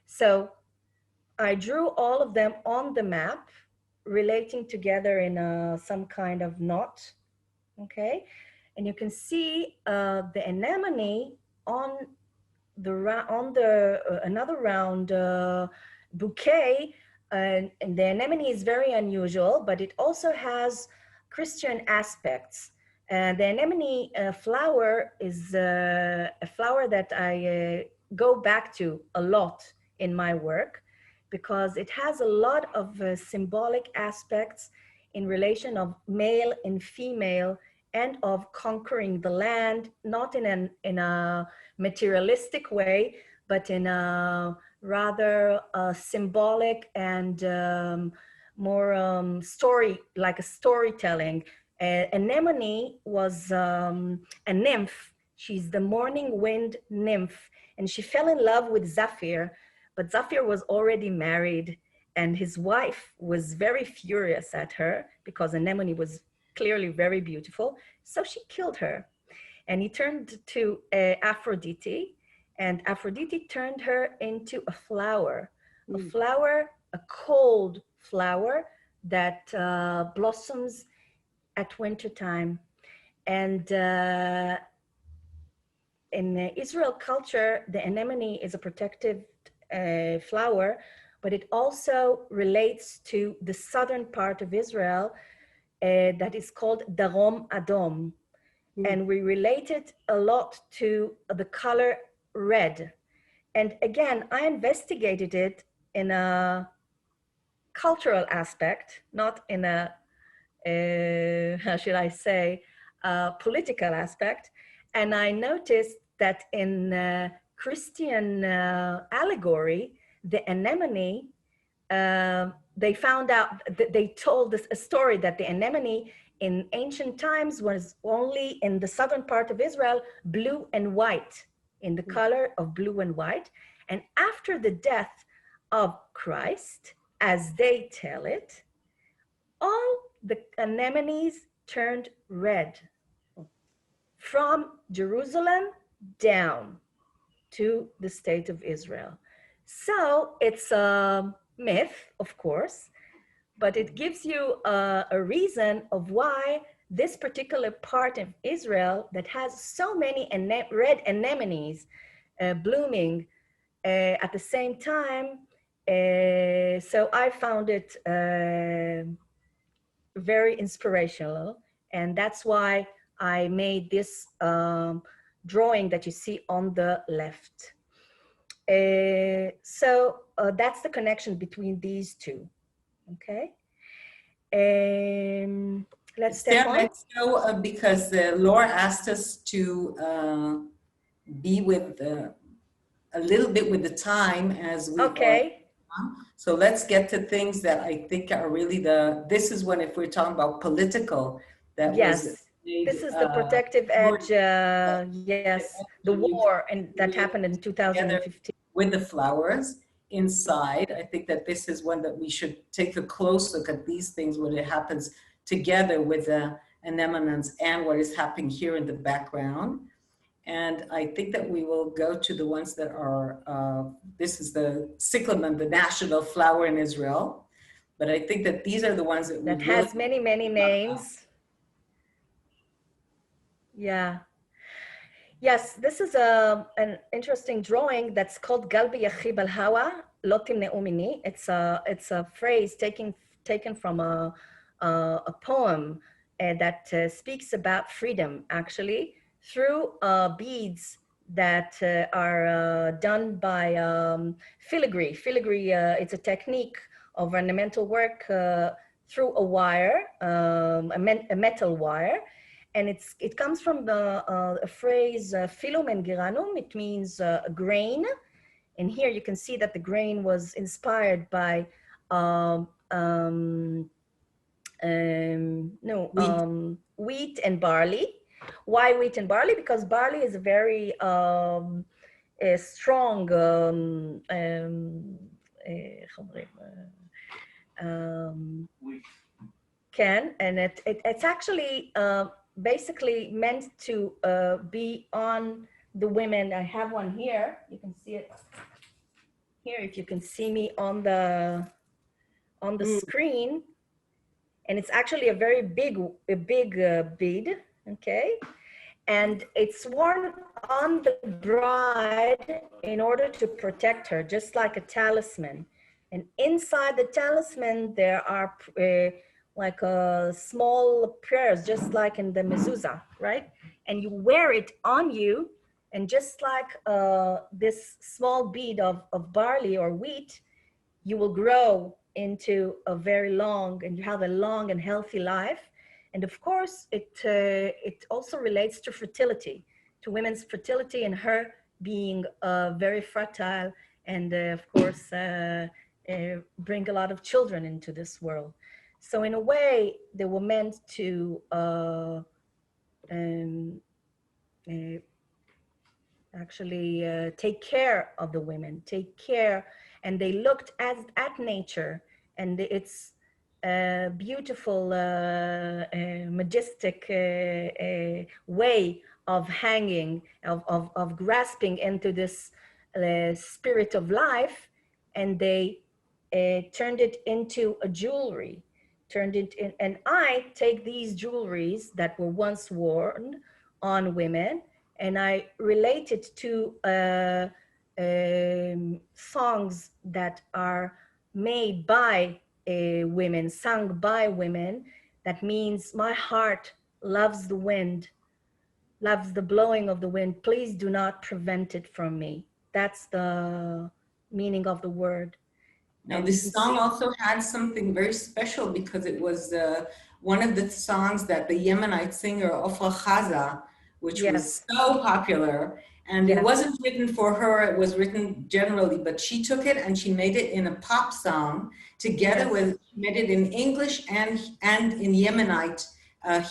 So I drew all of them on the map, relating together in some kind of knot, okay? And you can see the anemone on another round bouquet, and the anemone is very unusual, but it also has Christian aspects. The anemone flower is a flower that I go back to a lot in my work, because it has a lot of symbolic aspects in relation of male and female, and of conquering the land, not in a materialistic way, but in a rather symbolic and more like a storytelling. Anemone was a nymph. She's the morning wind nymph, and she fell in love with Zephyr, but Zephyr was already married, and his wife was very furious at her because Anemone was clearly very beautiful. So she killed her, and he turned to Aphrodite, and Aphrodite turned her into a flower, a cold flower that blossoms at winter time. And in Israel culture, the anemone is a protective flower, but it also relates to the southern part of Israel that is called Darom Adom. And we relate it a lot to the color red. And again, I investigated it in a cultural aspect, not in a, how should I say, political aspect. And I noticed that in Christian allegory, the anemone, they found out, they told us a story that the anemone in ancient times was only in the southern part of Israel, blue and white, in the color of blue and white. And after the death of Christ, as they tell it, all the anemones turned red from Jerusalem down to the state of Israel. So it's a myth, of course, but it gives you a reason of why this particular part of Israel that has so many red anemones blooming at the same time. So I found it very inspirational, and that's why I made this drawing that you see on the left. So that's the connection between these two. Okay. Let's step on. Let's go because Laura asked us to be with a little bit with the time as we okay. So let's get to things that I think are really this is when, if we're talking about political, that yes. was This is the protective edge, yes, the war and that happened in 2015. With the flowers inside. I think that this is one that we should take a close look at these things when it happens together with the anemones and what is happening here in the background. And I think that we will go to the ones that are, this is the cyclamen, the national flower in Israel. But I think that these are the ones that has many, many names. Yeah. Yes, this is an interesting drawing that's called Galbi Yachib al Hawa Lotim Neumini. It's a phrase taken from a poem that speaks about freedom, actually, through beads that are done by filigree. Filigree, it's a technique of ornamental work through a wire, a metal wire. And it comes from the phrase filum and giranum. It means grain. And here you can see that the grain was inspired by wheat and barley. Why wheat and barley? Because barley is a very strong and it's actually basically meant to be on the women. I have one here. You can see it here if you can see me on the screen. And it's actually a very big bead, okay? And it's worn on the bride in order to protect her, just like a talisman. And inside the talisman, there are like small prayers, just like in the mezuzah, right? And you wear it on you, and just like this small bead of barley or wheat, you will grow into a very long, and you have a long and healthy life. And of course, it also relates to fertility, to women's fertility and her being very fertile, and of course, bring a lot of children into this world. So in a way, they were meant to actually take care of the women, and they looked at nature and its beautiful, majestic way of hanging, of grasping into this spirit of life, and they turned it into a jewelry, and I take these jewelries that were once worn on women, and I relate it to songs that are made by women, sung by women. That means my heart loves the wind, loves the blowing of the wind. Please do not prevent it from me. That's the meaning of the word. Now, this song also had something very special because it was one of the songs that the Yemenite singer Ofra Chaza, which was so popular, and it wasn't written for her, it was written generally, but she took it and she made it in a pop song together with, she made it in English and in Yemenite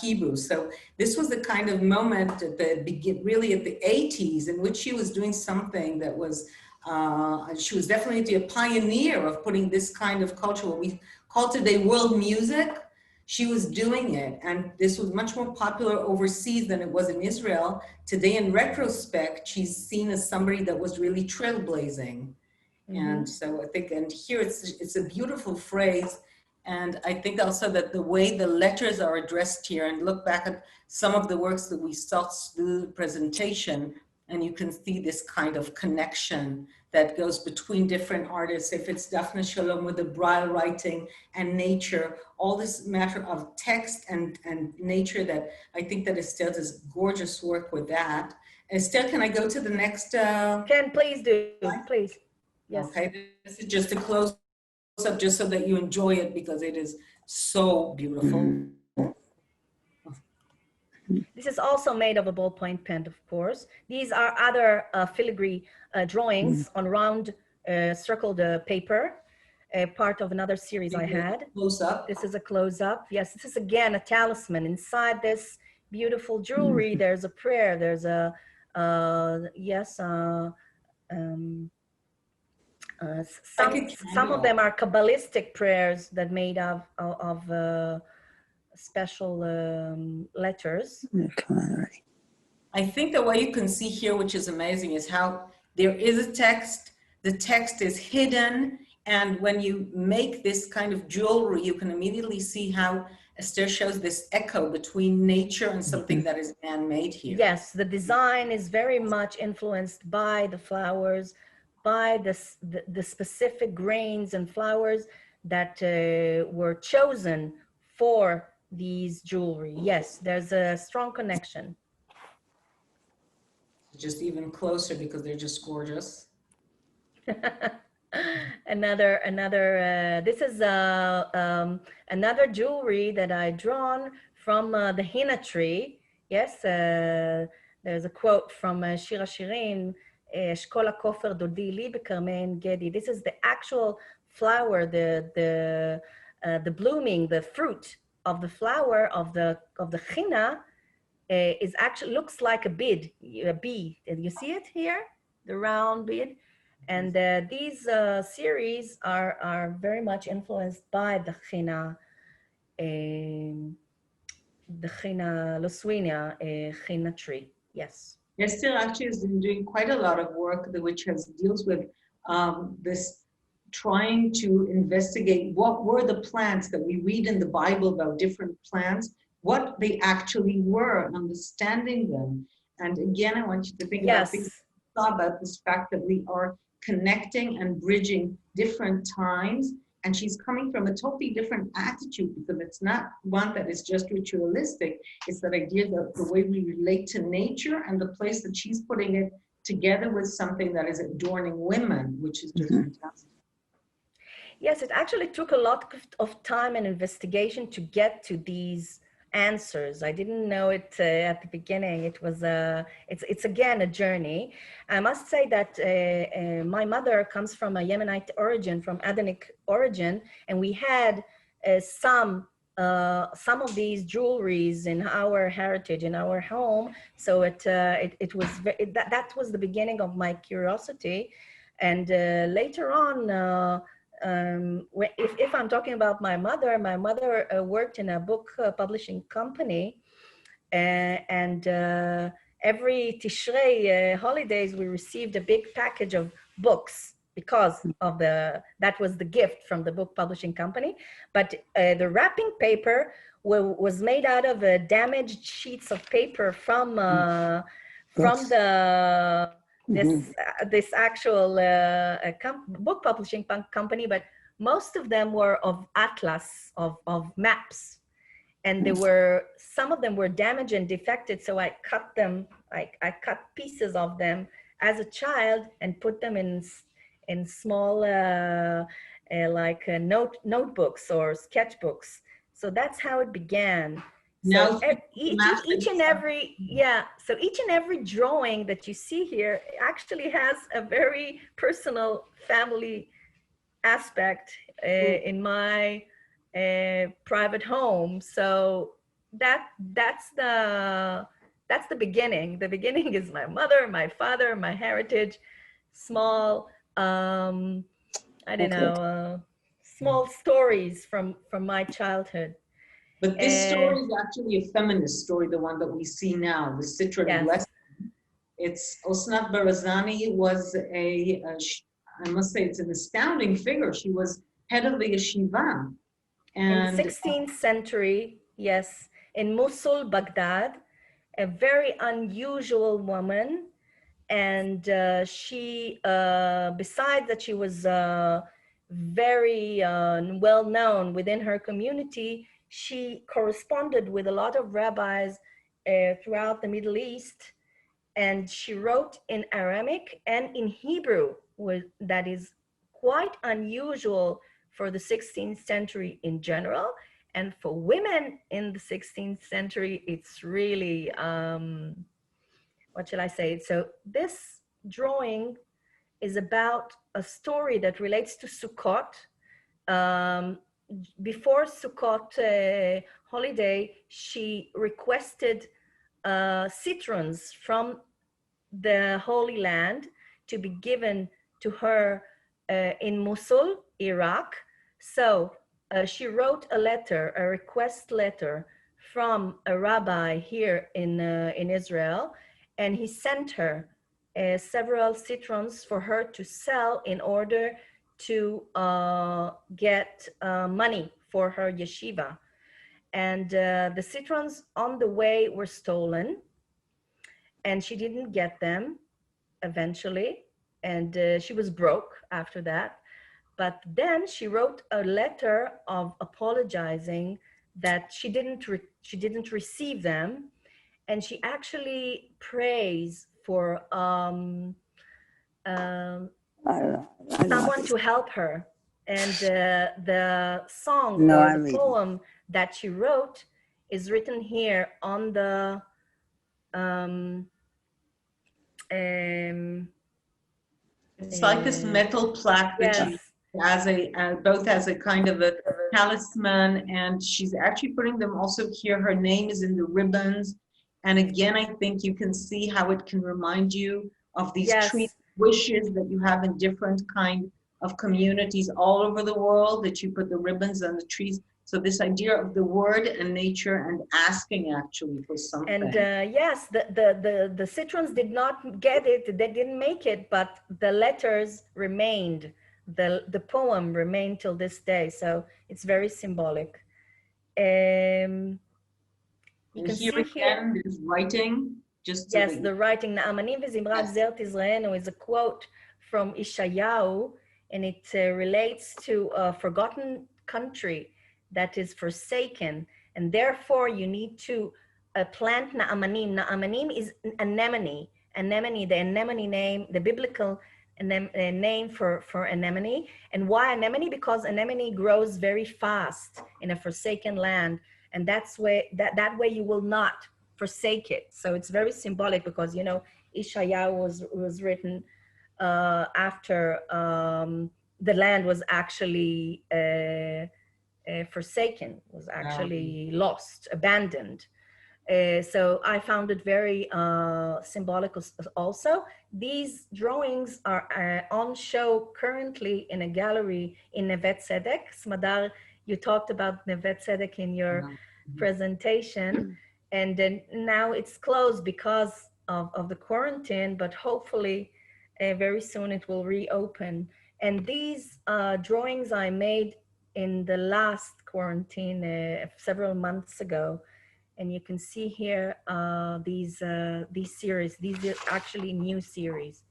Hebrew. So this was the kind of moment at the really at the 80s in which she was doing something that was, she was definitely a pioneer of putting this kind of culture, what we call today world music. She was doing it, and this was much more popular overseas than it was in Israel. Today, in retrospect, she's seen as somebody that was really trailblazing. And so I think, and here it's a beautiful phrase. And I think also that the way the letters are addressed here, and look back at some of the works that we saw through the presentation, and you can see this kind of connection that goes between different artists. If it's Daphne Shalom with the braille writing and nature, all this matter of text and nature, that I think that Estelle does gorgeous work with that. Estelle, can I go to the next? Can, please do, please. Yes. Okay, this is just a close up just so that you enjoy it because it is so beautiful. This is also made of a ballpoint pen, of course. These are other filigree drawings on round circled paper, part of another series I had. Close up. This is a close up. Yes, this is again a talisman. Inside this, beautiful jewelry. There's a prayer. There's a some of them are Kabbalistic prayers that made of special letters. I think that what you can see here, which is amazing, is how there is a text, the text is hidden, and when you make this kind of jewelry, you can immediately see how Esther shows this echo between nature and something that is man-made here. Yes, the design is very much influenced by the flowers, by the specific grains and flowers that were chosen for these jewelry. Yes, there's a strong connection. Just even closer because they're just gorgeous. This is another jewelry that I drawn from the henna tree. Yes, there's a quote from Shir HaShirim, Eshkol HaKofer Dodi Li B'Karmei Ein Gedi. This is the actual flower, the blooming, the fruit of the flower of the henna is actually looks like a bee. You see it here, the round bead. And these series are very much influenced by the henna Loswinia henna tree. Yes. Esther actually has been doing quite a lot of work which deals with this, trying to investigate what were the plants that we read in the Bible about different plants, what they actually were, understanding them. And again, I want you to think about this fact that we are connecting and bridging different times. And she's coming from a totally different attitude, because it's not one that is just ritualistic. It's that idea that the way we relate to nature and the place that she's putting it together with something that is adorning women, which is just fantastic. Yes, it actually took a lot of time and investigation to get to these answers. I didn't know it at the beginning. It was it's again a journey. I must say that my mother comes from a Yemenite origin, from Adanic origin, and we had some of these jewelries in our heritage, in our home. So that was the beginning of my curiosity, and later on. If I'm talking about my mother worked in a book publishing company, and every Tishrei holidays we received a big package of books because of that was the gift from the book publishing company. But the wrapping paper was made out of damaged sheets of paper from this actual book publishing company, but most of them were of atlas, of maps, and some of them were damaged and defected. So I cut them, I cut pieces of them as a child and put them in small like notebooks or sketchbooks. So that's how it began. So each and every drawing that you see here actually has a very personal family aspect in my private home. So that's the beginning. The beginning is my mother, my father, my heritage, small small stories from my childhood. But this story is actually a feminist story, the one that we see now, the Citron Blessing. It's Osnat Barazani was I must say, it's an astounding figure. She was head of the yeshiva. And in the 16th century, yes, in Mosul, Baghdad, a very unusual woman. And she, besides that she was very well known within her community, she corresponded with a lot of rabbis throughout the Middle East, and she wrote in Aramaic and in Hebrew, that is quite unusual for the 16th century in general, and for women in the 16th century, it's really, what shall I say? So this drawing is about a story that relates to Sukkot. Before Sukkot holiday, she requested citrons from the Holy Land to be given to her in Mosul, Iraq. So she wrote a letter, a request letter from a rabbi here in Israel, and he sent her several citrons for her to sell in order to get money for her yeshiva. And the citrons on the way were stolen, and she didn't get them eventually, and she was broke after that. But then she wrote a letter of apologizing that she didn't receive them, and she actually prays for someone to help her. And the song or the poem that she wrote is written here on the it's like this metal plaque that she as both as a kind of a talisman, and she's actually putting them also here. Her name is in the ribbons, and again, I think you can see how it can remind you of these tree wishes that you have in different kind of communities all over the world, that you put the ribbons on the trees. So this idea of the word and nature and asking actually for something. And yes, the citrons did not get it, they didn't make it, but the letters remained. The poem remained till this day. So it's very symbolic. You can see again, here, there's writing. Just so yes, the writing. Na'amanim v'zimrat zer tizreenu is a quote from Ishayahu, and it relates to a forgotten country that is forsaken, and therefore you need to plant na'amanim. Na'amanim is anemone. Anemone, the anemone name, the biblical name for anemone. And why anemone? Because anemone grows very fast in a forsaken land, and that's way that way you will not forsake it. So it's very symbolic, because you know Ishayahu was written after the land was actually forsaken, was actually lost, abandoned. So I found it very symbolic also. These drawings are on show currently in a gallery in Neve Tzedek. Smadar, you talked about Neve Tzedek in your presentation, and then now it's closed because of the quarantine, but hopefully very soon it will reopen. And these drawings I made in the last quarantine several months ago. And you can see here these series. These are actually new series.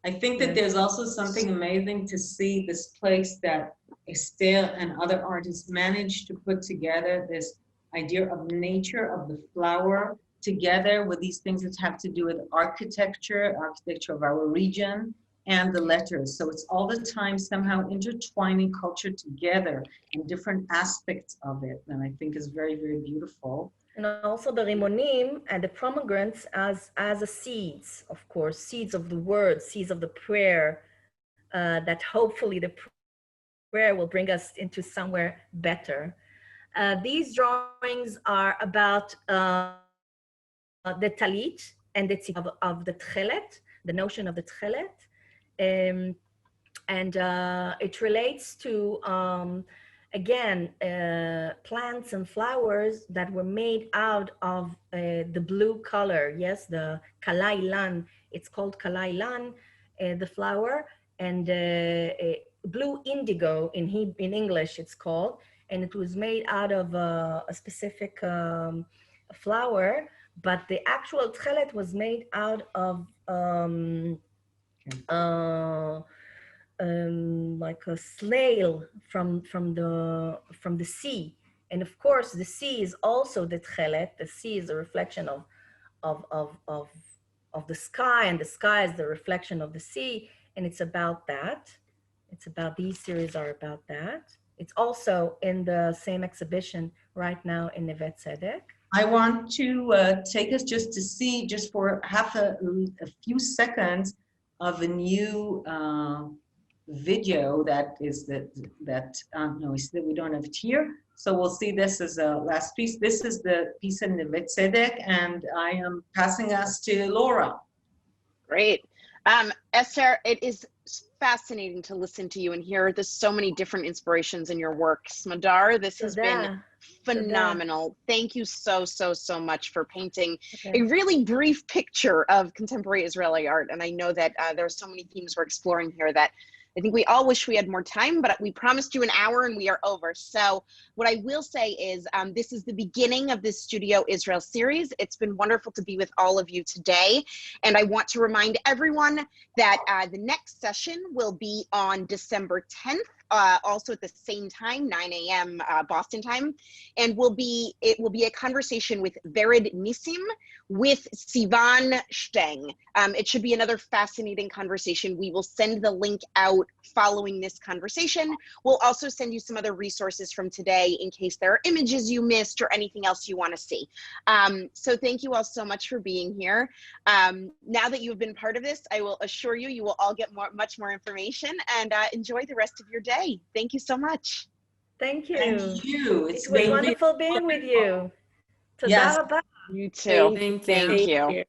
I think that there's also something amazing to see this place that Esther and other artists managed to put together, this idea of nature, of the flower, together with these things that have to do with architecture of our region, and the letters. So it's all the time somehow intertwining culture together in different aspects of it. And I think is very, very beautiful. And also the rimonim and the pomegranates as a seeds, of course, seeds of the word, seeds of the prayer, that hopefully the prayer will bring us into somewhere better. These drawings are about the talit and the tzit of the tchelet, the notion of the tchelet. And it relates to, again, plants and flowers that were made out of the blue color. Yes, the kalailan, it's called kalailan, the flower, and blue indigo in English it's called, and it was made out of a specific flower, but the actual tchelet was made out of like a snail from the sea. And of course the sea is also the tchelet. The sea is a reflection of the sky, and the sky is the reflection of the sea, and it's about that. It's about, these series are about that. It's also in the same exhibition right now in Neve Tzedek. I want to take us just to see, just for a few seconds, of a new video that is no, we don't have it here, So we'll see this as a last piece. This is the piece in Neve Tzedek, and I am passing us to Laura. Great. Esther, it is fascinating to listen to you and hear there's so many different inspirations in your work. Smadar, this has been phenomenal. Thank you so much for painting a really brief picture of contemporary Israeli art. And I know that there are so many themes we're exploring here that I think we all wish we had more time, but we promised you an hour and we are over. So what I will say is this is the beginning of this Studio Israel series. It's been wonderful to be with all of you today. And I want to remind everyone that the next session will be on December 10th. Also at the same time, 9 a.m. Boston time, and it will be a conversation with Vered Nissim with Sivan Steng. It should be another fascinating conversation. We will send the link out following this conversation. We'll also send you some other resources from today in case there are images you missed or anything else you want to see. So thank you all so much for being here. Now that you've been part of this, I will assure you, you will all get much more information, and enjoy the rest of your day. Thank you so much. Thank you. Thank you. It was wonderful being with you. Yes. Toda rabah. You too. Thank Thank you.